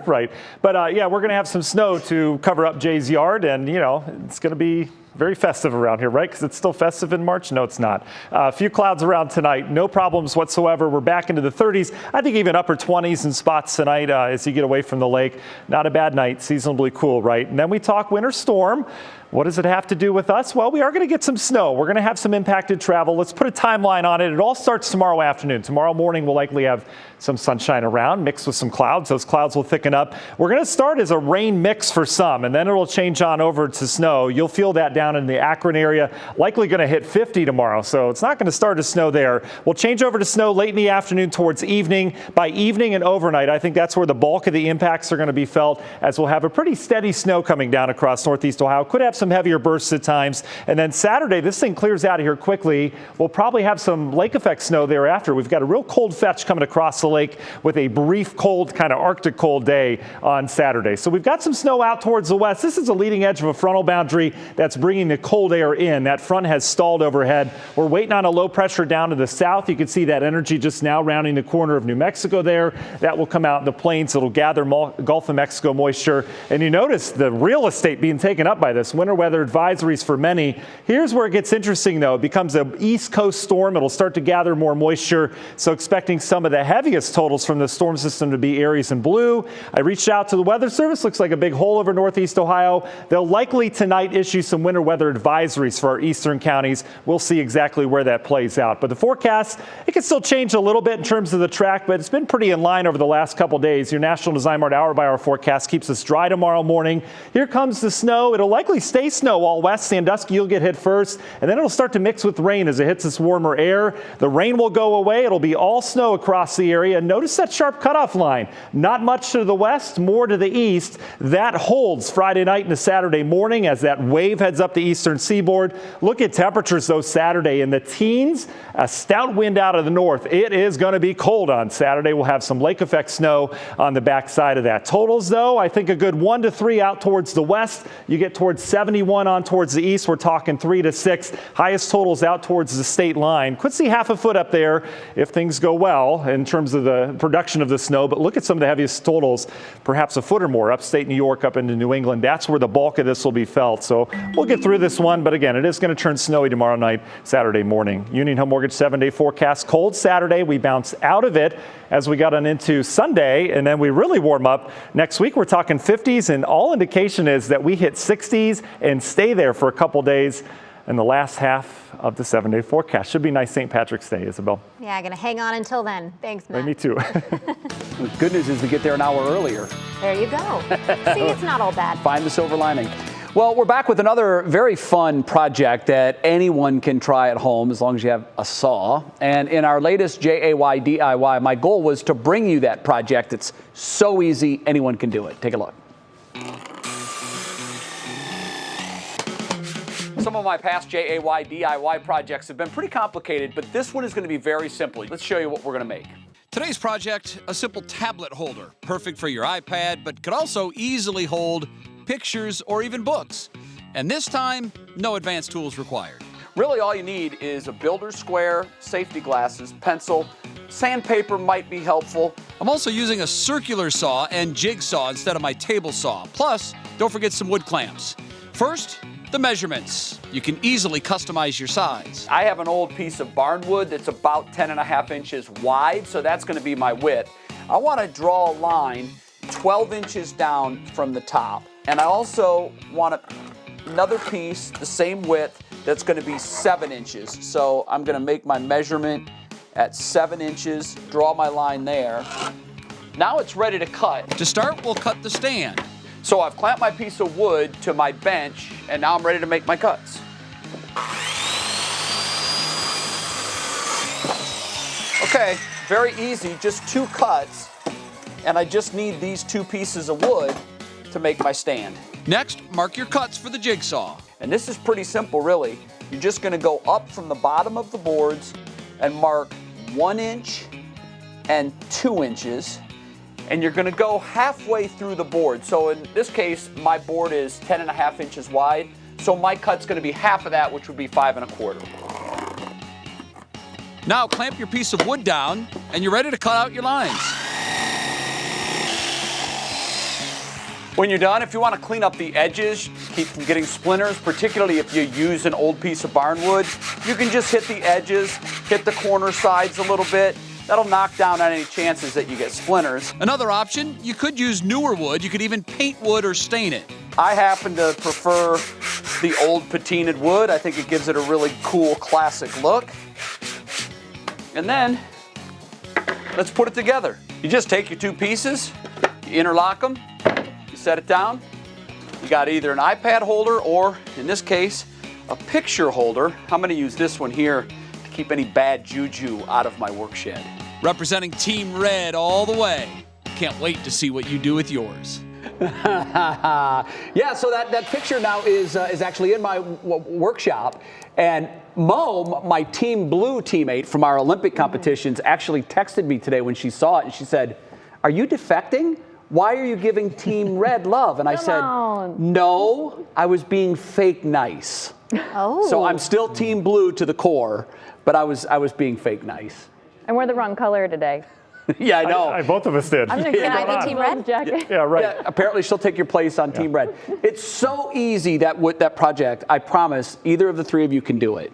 [SPEAKER 12] Right. But yeah, we're going to have some snow to cover up Jay's yard, and it's going to be very festive around here, right? Because it's still festive in March? No, it's not. A few clouds around tonight. No problems whatsoever. We're back into the 30s. I think even upper 20s in spots tonight as you get away from the lake. Not a bad night. Seasonably cool, right? And then we talk winter storm. What does it have to do with us? Well, we are going to get some snow. We're going to have some impacted travel. Let's put a timeline on it. It all starts tomorrow afternoon. Tomorrow morning, we'll likely have some sunshine around mixed with some clouds. Those clouds will thicken up. We're going to start as a rain mix for some, and then it will change on over to snow. You'll feel that down in the Akron area. Likely going to hit 50 tomorrow, so it's not going to start to snow there. We'll change over to snow late in the afternoon towards evening. By evening and overnight, I think that's where the bulk of the impacts are going to be felt, as we'll have a pretty steady snow coming down across northeast Ohio. Could have some heavier bursts at times. And then Saturday, this thing clears out of here quickly. We'll probably have some lake effect snow thereafter. We've got a real cold fetch coming across the lake with a brief cold, kind of Arctic cold day on Saturday. So we've got some snow out towards the west. This is the leading edge of a frontal boundary that's bringing the cold air in. That front has stalled overhead. We're waiting on a low pressure down to the south. You can see that energy just now rounding the corner of New Mexico there. That will come out in the plains. It'll gather Gulf of Mexico moisture. And you notice the real estate being taken up by this. Winter weather advisories for many. Here's where it gets interesting, though. It becomes an East Coast storm. It'll start to gather more moisture. So expecting some of the heaviest totals from the storm system to be areas in blue. I reached out to the Weather Service. Looks like a big hole over northeast Ohio. They'll likely tonight issue some winter weather advisories for our eastern counties. We'll see exactly where that plays out. But the forecast, it can still change a little bit in terms of the track, but it's been pretty in line over the last couple days. Your National Design Mart hour-by-hour forecast keeps us dry tomorrow morning. Here comes the snow. It'll likely stay snow all west. Sandusky will get hit first, and then it'll start to mix with rain as it hits this warmer air. The rain will go away. It'll be all snow across the area. Notice that sharp cutoff line. Not much to the west, more to the east. That holds Friday night into Saturday morning as that wave heads up the eastern seaboard. Look at temperatures, though, Saturday in the teens. A stout wind out of the north. It is going to be cold on Saturday. We'll have some lake effect snow on the backside of that. Totals, though, I think a good 1 to 3 out towards the west. You get towards 71 on towards the east. We're talking 3 to 6. Highest totals out towards the state line. Could see half a foot up there if things go well in terms of the production of the snow. But look at some of the heaviest totals, perhaps a foot or more upstate New York up into New England. That's where the bulk of this will be felt. So we'll get through this one. But again, it is going to turn snowy tomorrow night, Saturday morning. Union Home Mortgage 7-day forecast. Cold Saturday. We bounce out of it as we got on into Sunday, and then we really warm up. Next week, we're talking 50s, and all indication is that we hit 60s and stay there for a couple days in the last half of the 7-day forecast. Should be nice St. Patrick's Day, Isabel.
[SPEAKER 3] Yeah, I'm going to hang on until then. Thanks, Matt.
[SPEAKER 12] Me too.
[SPEAKER 1] The good news is we get there an hour earlier.
[SPEAKER 3] There you go. See, it's not all bad.
[SPEAKER 1] Find the silver lining. Well, we're back with another very fun project that anyone can try at home as long as you have a saw. And in our latest JAY DIY, my goal was to bring you that project. It's so easy, anyone can do it. Take a look. Some of my past JAY DIY projects have been pretty complicated, but this one is going to be very simple. Let's show you what we're going to make.
[SPEAKER 18] Today's project, a simple tablet holder, perfect for your iPad, but could also easily hold pictures or even books. And this time, no advanced tools required.
[SPEAKER 1] Really all you need is a builder's square, safety glasses, pencil, sandpaper might be helpful.
[SPEAKER 18] I'm also using a circular saw and jigsaw instead of my table saw. Plus, don't forget some wood clamps. First, the measurements. You can easily customize your size.
[SPEAKER 1] I have an old piece of barnwood that's about 10.5 inches wide, so that's going to be my width. I want to draw a line 12 inches down from the top. And I also want another piece the same width that's going to be 7 inches. So I'm going to make my measurement at 7 inches, draw my line there. Now it's ready to cut.
[SPEAKER 18] To start, we'll cut the stand.
[SPEAKER 1] So I've clamped my piece of wood to my bench, and now I'm ready to make my cuts. Okay, very easy, just 2 cuts. and I just need these 2 pieces of wood to make my stand.
[SPEAKER 18] Next, mark your cuts for the jigsaw.
[SPEAKER 1] And this is pretty simple, really. You're just going to go up from the bottom of the boards and mark 1 inch and 2 inches. And you're going to go halfway through the board. So in this case, my board is 10.5 inches wide. So my cut's going to be half of that, which would be 5 1/4.
[SPEAKER 18] Now clamp your piece of wood down, and you're ready to cut out your lines.
[SPEAKER 1] When you're done, if you want to clean up the edges, keep from getting splinters, particularly if you use an old piece of barn wood, you can just hit the edges, hit the corner sides a little bit. That'll knock down on any chances that you get splinters.
[SPEAKER 18] Another option, you could use newer wood. You could even paint wood or stain it.
[SPEAKER 1] I happen to prefer the old patinaed wood. I think it gives it a really cool, classic look. And then, let's put it together. You just take your 2 pieces, you interlock them, you set it down. You got either an iPad holder or, in this case, a picture holder. I'm going to use this one here to keep any bad juju out of my work shed.
[SPEAKER 18] Representing Team Red all the way. Can't wait to see what you do with yours.
[SPEAKER 1] Yeah, so that picture now is actually in my workshop. And Mo, my Team Blue teammate from our Olympic competitions, actually texted me today when she saw it, and she said, "Are you defecting? Why are you giving Team Red love?" And I said, "No, I was being fake nice."
[SPEAKER 16] Oh.
[SPEAKER 1] So I'm still Team Blue to the core, but I was being fake nice.
[SPEAKER 16] I wore the wrong color today.
[SPEAKER 1] Yeah, I know.
[SPEAKER 12] Both of us did.
[SPEAKER 16] I'm going to get Team Red jacket.
[SPEAKER 12] Yeah, right.
[SPEAKER 1] Yeah, apparently she'll take your place on Team Red. It's so easy with that project. I promise either of the 3 of you can do it.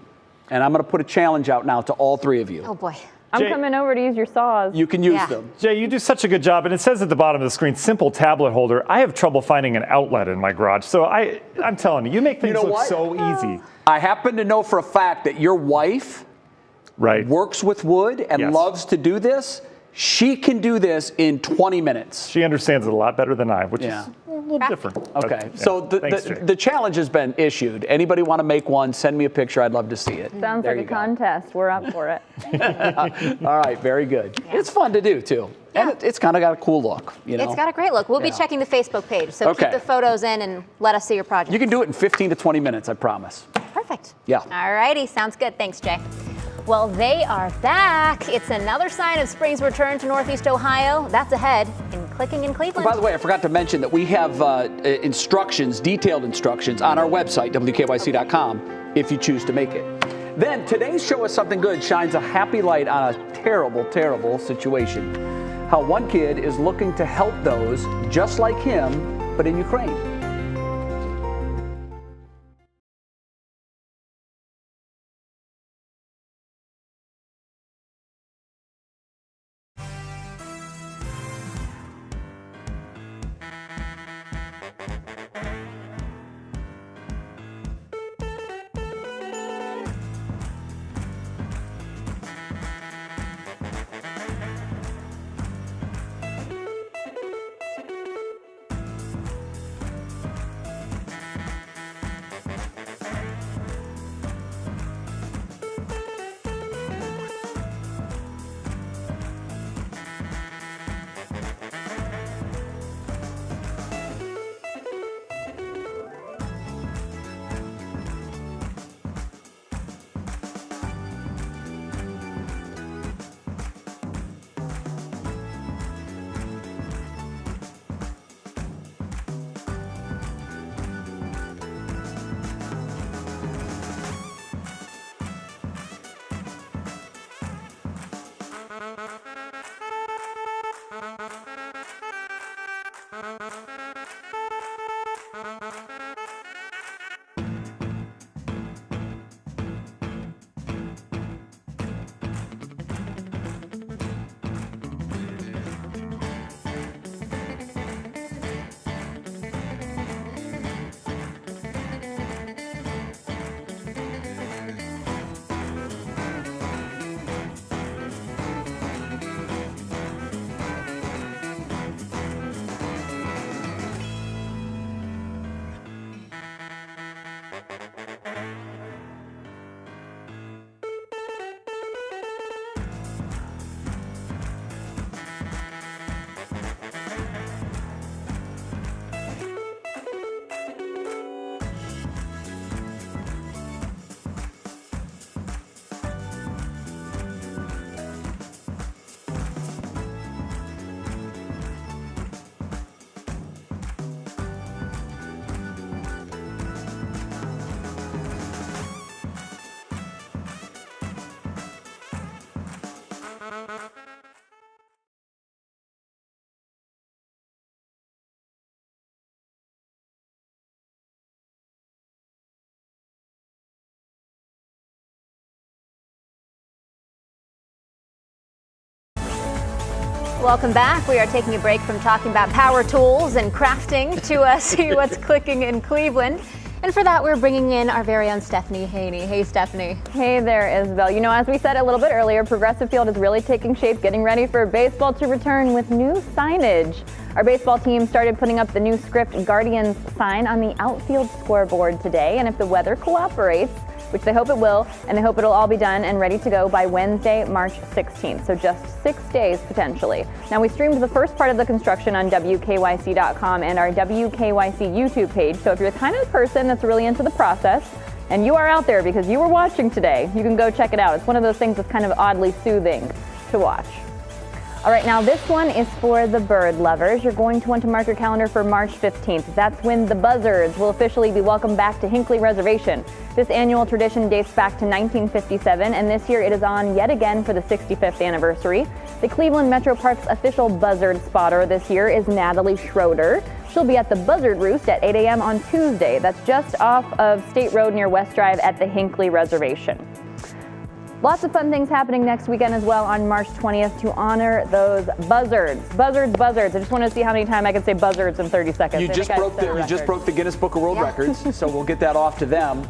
[SPEAKER 1] And I'm going to put a challenge out now to all 3 of you.
[SPEAKER 16] Oh boy. I'm coming over to use your saws.
[SPEAKER 1] You can use them.
[SPEAKER 12] Jay, you do such a good job, and it says at the bottom of the screen, simple tablet holder. I have trouble finding an outlet in my garage, so I'm telling you, you make things look so easy.
[SPEAKER 1] I happen to know for a fact that your wife works with wood and loves to do this. She can do this in 20 minutes.
[SPEAKER 12] She understands it a lot better than I, which is a little different.
[SPEAKER 1] Okay, so the challenge has been issued. Anybody want to make one, send me a picture. I'd love to see it.
[SPEAKER 16] Sounds like a contest. We're up for it.
[SPEAKER 1] All right, very good. Yeah. It's fun to do, too. And it's kind of got a cool look. You know?
[SPEAKER 3] It's got a great look. We'll be checking the Facebook page, so keep the photos in and let us see your project.
[SPEAKER 1] You can do it in 15 to 20 minutes, I promise.
[SPEAKER 3] Perfect.
[SPEAKER 1] Yeah.
[SPEAKER 3] All righty, sounds good. Thanks, Jay. Well, they are back. It's another sign of spring's return to Northeast Ohio. That's ahead in Clicking in Cleveland.
[SPEAKER 1] By the way, I forgot to mention that we have instructions, detailed instructions on our website, WKYC.com, if you choose to make it. Then today's Show Us Something Good shines a happy light on a terrible, terrible situation. How one kid is looking to help those just like him, but in Ukraine.
[SPEAKER 3] Welcome back. We are taking a break from talking about power tools and crafting to see what's clicking in Cleveland. And for that, we're bringing in our very own Stephanie Haney. Hey, Stephanie.
[SPEAKER 16] Hey there, Isabel. You know, as we said a little bit earlier, Progressive Field is really taking shape, getting ready for baseball to return with new signage. Our baseball team started putting up the new script Guardians sign on the outfield scoreboard today. And if the weather cooperates, which they hope it will, and they hope it'll all be done and ready to go by Wednesday, March 16th. So just 6 days potentially. Now, we streamed the first part of the construction on WKYC.com and our WKYC YouTube page. So if you're the kind of person that's really into the process, and you are out there because you were watching today, you can go check it out. It's one of those things that's kind of oddly soothing to watch. All right, now this one is for the bird lovers. You're going to want to mark your calendar for March 15th. That's when the Buzzards will officially be welcomed back to Hinckley Reservation. This annual tradition dates back to 1957, and this year it is on yet again for the 65th anniversary. The Cleveland Metro Park's official Buzzard spotter this year is Natalie Schroeder. She'll be at the Buzzard Roost at 8 a.m. on Tuesday. That's just off of State Road near West Drive at the Hinckley Reservation. Lots of fun things happening next weekend as well on March 20th to honor those Buzzards. Buzzards. I just want to see how many times I can say Buzzards in 30 seconds.
[SPEAKER 1] You just broke the Guinness Book of World Records, so we'll get that off to them.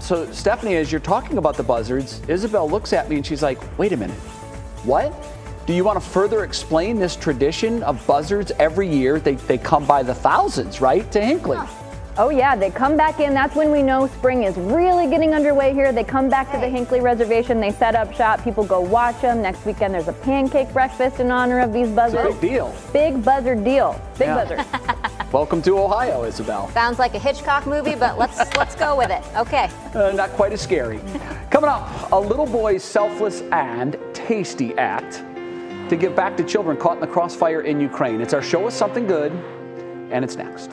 [SPEAKER 1] So Stephanie, as you're talking about the Buzzards, Isabel looks at me and she's like, wait a minute, what? Do you want to further explain this tradition of Buzzards every year? They come by the thousands, right, to Hinckley?
[SPEAKER 16] Oh yeah, they come back in. That's when we know spring is really getting underway here. They come back to the Hinckley Reservation. They set up shop. People go watch them. Next weekend there's a pancake breakfast in honor of these Buzzards.
[SPEAKER 1] It's a big deal.
[SPEAKER 16] Big Buzzard deal. Big Buzzard.
[SPEAKER 1] Welcome to Ohio, Isabel.
[SPEAKER 3] Sounds like a Hitchcock movie, but let's go with it. Okay.
[SPEAKER 1] Not quite as scary. Coming up, a little boy's selfless and tasty act to give back to children caught in the crossfire in Ukraine. It's our Show Us Something Good, and it's next.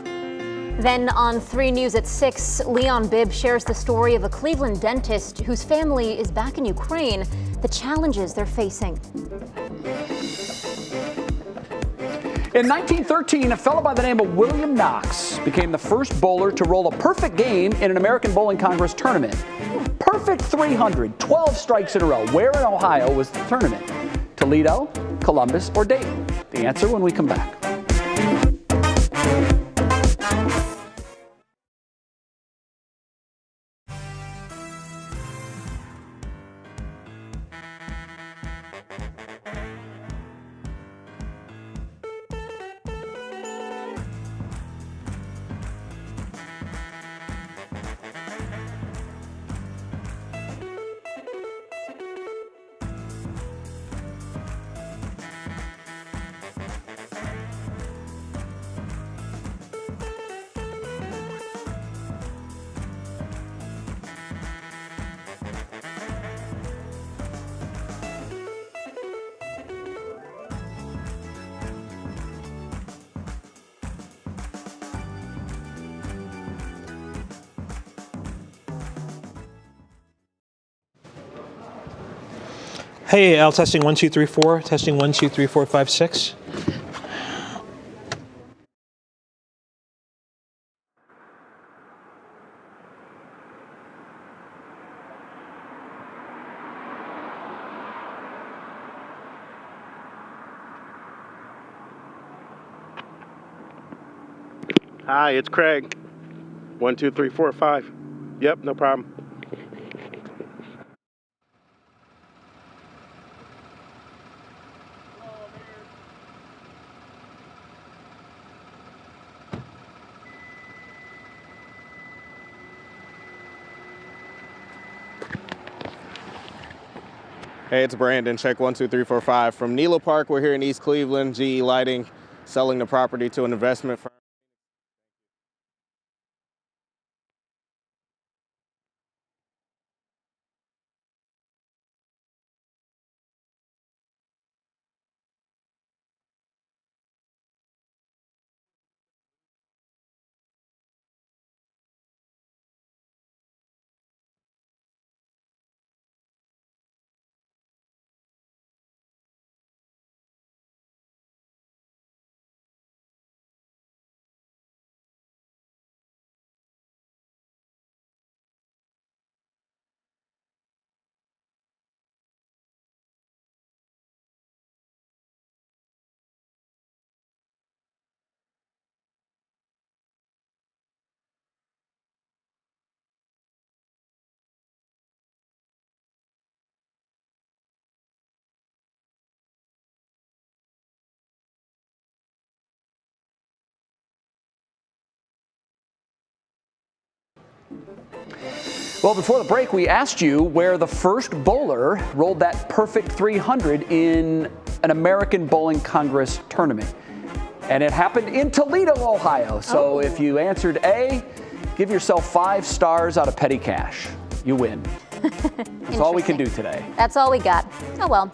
[SPEAKER 3] Then on 3 News at 6, Leon Bibb shares the story of a Cleveland dentist whose family is back in Ukraine, the challenges they're facing.
[SPEAKER 1] In 1913, a fellow by the name of William Knox became the first bowler to roll a perfect game in an American Bowling Congress tournament. Perfect 300, 12 strikes in a row. Where in Ohio was the tournament? Toledo, Columbus, or Dayton? The answer when we come back.
[SPEAKER 19] Hey, Al, testing 1 2 3 4. Testing 1 2 3 4 5 6.
[SPEAKER 20] Hi, it's Craig. 1 2 3 4 5. Yep, no problem.
[SPEAKER 10] Hey, it's Brandon. Check 1 2 3 4 5 from Nela Park. We're here in East Cleveland. GE Lighting, selling the property to an investment firm.
[SPEAKER 1] Well, before the break, we asked you where the first bowler rolled that perfect 300 in an American Bowling Congress tournament. And it happened in Toledo, Ohio. So if you answered A, give yourself 5 stars out of petty cash. You win. That's all we can do today.
[SPEAKER 3] That's all we got. Oh well.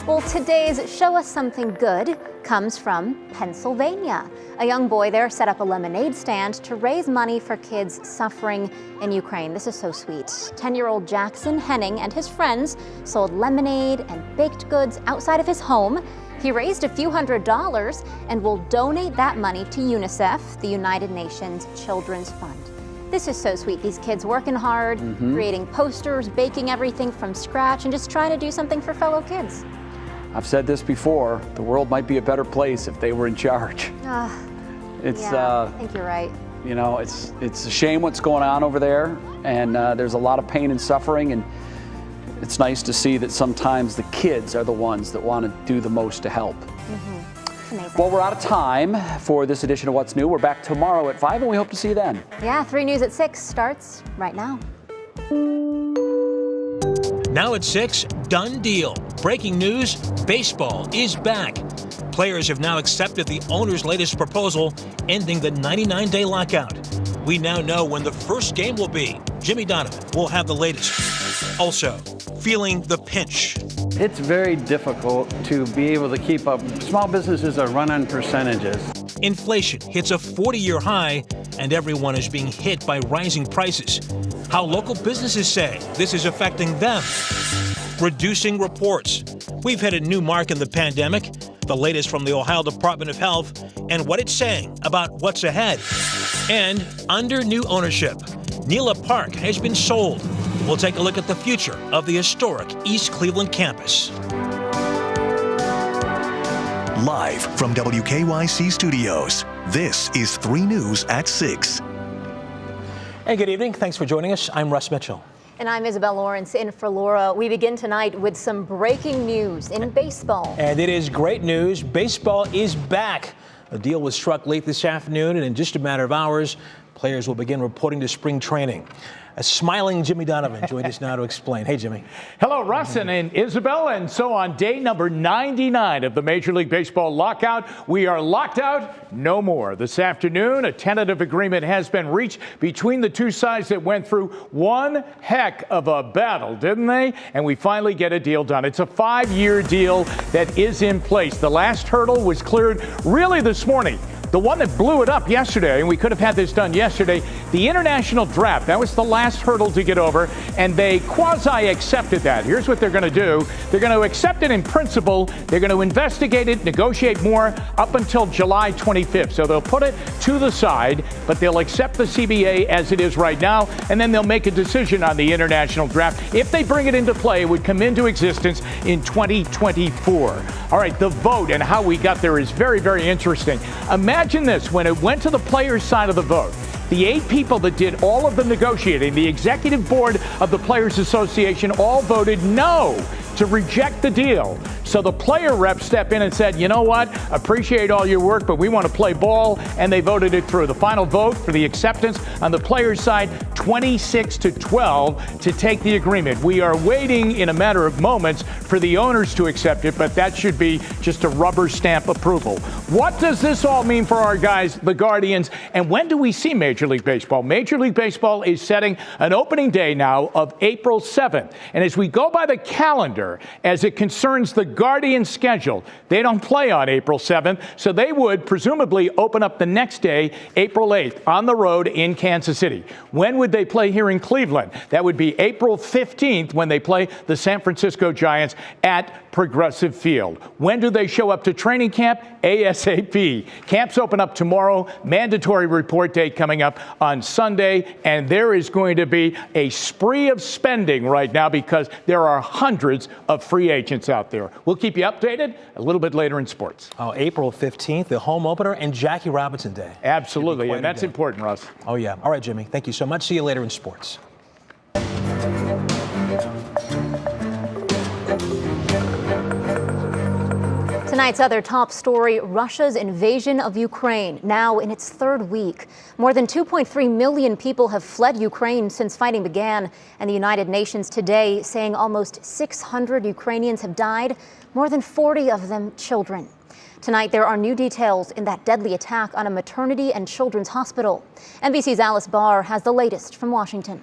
[SPEAKER 3] Well, today's Show Us Something Good comes from Pennsylvania. A young boy there set up a lemonade stand to raise money for kids suffering in Ukraine. This is so sweet. 10-year-old Jackson Henning and his friends sold lemonade and baked goods outside of his home. He raised a few $100s and will donate that money to UNICEF, the United Nations Children's Fund. This is so sweet. These kids working hard, creating posters, baking everything from scratch, and just trying to do something for fellow kids.
[SPEAKER 1] I've said this before, the world might be a better place if they were in charge.
[SPEAKER 3] I think you're right.
[SPEAKER 1] You know, it's a shame what's going on over there, and there's a lot of pain and suffering, and it's nice to see that sometimes the kids are the ones that want to do the most to help.
[SPEAKER 3] It's amazing.
[SPEAKER 1] Well, we're out of time for this edition of What's New. We're back tomorrow at 5, and we hope to see you then.
[SPEAKER 3] Yeah, 3 News at 6 starts right now.
[SPEAKER 21] Now at 6, done deal. Breaking news, baseball is back. Players have now accepted the owner's latest proposal, ending the 99-day lockout. We now know when the first game will be. Jimmy Donovan will have the latest. Also, feeling the pinch.
[SPEAKER 4] It's very difficult to be able to keep up. Small businesses are run on percentages.
[SPEAKER 21] Inflation hits a 40-year high, and everyone is being hit by rising prices. How local businesses say this is affecting them. Reducing reports. We've hit a new mark in the pandemic, the latest from the Ohio Department of Health, and what it's saying about what's ahead. And under new ownership, Nela Park has been sold. We'll take a look at the future of the historic East Cleveland campus.
[SPEAKER 17] Live from WKYC Studios, this is 3 News at 6.
[SPEAKER 19] Hey, good evening. Thanks for joining us. I'm Russ Mitchell.
[SPEAKER 3] And I'm Isabel Lawrence in for Laura. We begin tonight with some breaking news in baseball.
[SPEAKER 19] And it is great news. Baseball is back. A deal was struck late this afternoon, and in just a matter of hours, players will begin reporting to spring training. A smiling Jimmy Donovan joined us now to explain. Hey, Jimmy.
[SPEAKER 2] Hello, Russ and Isabel. And so on day number 99 of the Major League Baseball lockout, we are locked out no more. This afternoon, a tentative agreement has been reached between the two sides that went through one heck of a battle, didn't they? And we finally get a deal done. It's a 5-year deal that is in place. The last hurdle was cleared really this morning. The one that blew it up yesterday, and we could have had this done yesterday, the international draft. That was the last hurdle to get over, and they quasi-accepted that. Here's what they're going to do. They're going to accept it in principle. They're going to investigate it, negotiate more up until July 25th. So they'll put it to the side, but they'll accept the CBA as it is right now, and then they'll make a decision on the international draft. If they bring it into play, it would come into existence in 2024. All right, the vote and how we got there is very, very interesting. Imagine this, when it went to the players' side of the vote, the 8 people that did all of the negotiating, the executive board of the Players Association, all voted no to reject the deal. So the player reps step in and said, you know what, appreciate all your work, but we want to play ball, and they voted it through. The final vote for the acceptance on the players' side, 26-12 to take the agreement. We are waiting in a matter of moments for the owners to accept it, but that should be just a rubber stamp approval. What does this all mean for our guys, the Guardians, and when do we see Major League Baseball? Major League Baseball is setting an opening day now of April 7th. And as we go by the calendar, as it concerns the Guardian schedule, they don't play on April 7th, so they would presumably open up the next day, April 8th, on the road in Kansas City. When would they play here in Cleveland? That would be April 15th when they play the San Francisco Giants at Progressive Field. When do they show up to training camp? ASAP. Camps open up tomorrow, mandatory report date coming up on Sunday, and there is going to be a spree of spending right now because there are hundreds of free agents out there. We'll keep you updated a little bit later in sports.
[SPEAKER 19] Oh, April 15th, the home opener, and Jackie Robinson Day.
[SPEAKER 2] Absolutely, and that's important, Russ.
[SPEAKER 19] Oh, yeah. All right, Jimmy. Thank you so much. See you later in sports.
[SPEAKER 3] Tonight's other top story, Russia's invasion of Ukraine, now in its third week. More than 2.3 million people have fled Ukraine since fighting began, and the United Nations today saying almost 600 Ukrainians have died, more than 40 of them children. Tonight, there are new details in that deadly attack on a maternity and children's hospital. NBC's Alice Barr has the latest from Washington.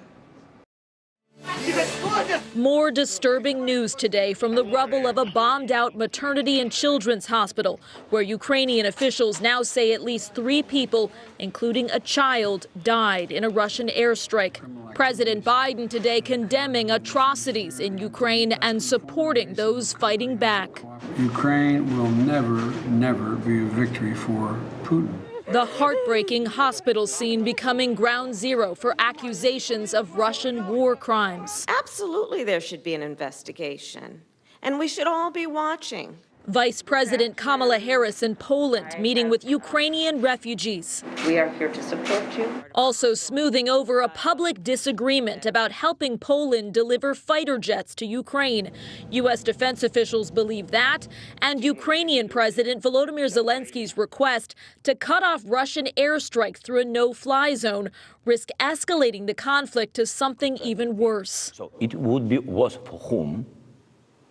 [SPEAKER 6] More disturbing news today from the rubble of a bombed-out maternity and children's hospital, where Ukrainian officials now say at least 3 people, including a child, died in a Russian airstrike. President Biden today condemning atrocities in Ukraine and supporting those fighting back.
[SPEAKER 22] Ukraine will never be a victory for Putin.
[SPEAKER 6] The heartbreaking hospital scene becoming ground zero for accusations of Russian war crimes.
[SPEAKER 23] Absolutely, there should be an investigation, and we should all be watching.
[SPEAKER 6] Vice President Kamala Harris in Poland meeting with Ukrainian refugees.
[SPEAKER 23] We are here to support you.
[SPEAKER 6] Also smoothing over a public disagreement about helping Poland deliver fighter jets to Ukraine. U.S. defense officials believe that, and Ukrainian President Volodymyr Zelensky's request to cut off Russian airstrikes through a no-fly zone risk escalating the conflict to something even worse.
[SPEAKER 9] So it would be worse for whom?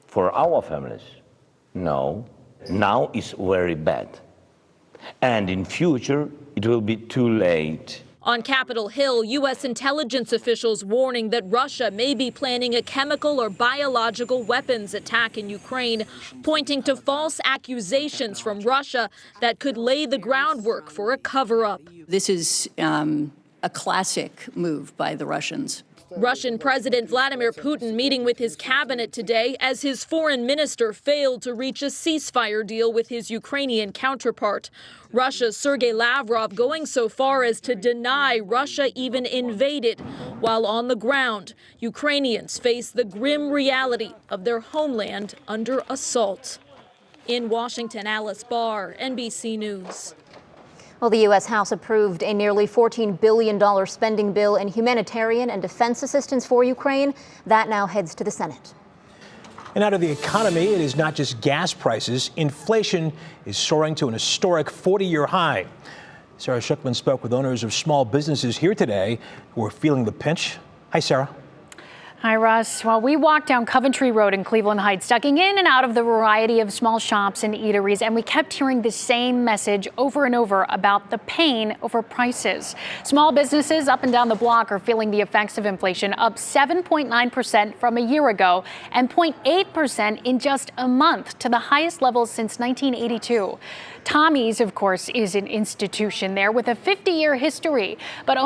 [SPEAKER 9] For our families? No, now is very bad. And in future, it will be too late.
[SPEAKER 6] On Capitol Hill, U.S. intelligence officials warning that Russia may be planning a chemical or biological weapons attack in Ukraine, pointing to false accusations from Russia that could lay the groundwork for a cover-up.
[SPEAKER 24] This is a classic move by the Russians.
[SPEAKER 6] Russian President Vladimir Putin meeting with his cabinet today as his foreign minister failed to reach a ceasefire deal with his Ukrainian counterpart. Russia's Sergei Lavrov going so far as to deny Russia even invaded, while on the ground, Ukrainians face the grim reality of their homeland under assault. In Washington, Alice Barr, NBC News.
[SPEAKER 3] Well, the U.S. House approved a nearly $14 billion spending bill in humanitarian and defense assistance for Ukraine. That now heads to the Senate.
[SPEAKER 19] And out of the economy, it is not just gas prices. Inflation is soaring to an historic 40-year high. Sarah Schuckman spoke with owners of small businesses here today who are feeling the pinch. Hi, Sarah.
[SPEAKER 8] Hi, Russ. Well, we walked down Coventry Road in Cleveland Heights, ducking in and out of the variety of small shops and eateries, and we kept hearing the same message over and over about the pain over prices. Small businesses up and down the block are feeling the effects of inflation, up 7.9% from a year ago and 0.8% in just a month, to the highest levels since 1982. Tommy's, of course, is an institution there with a 50-year history, but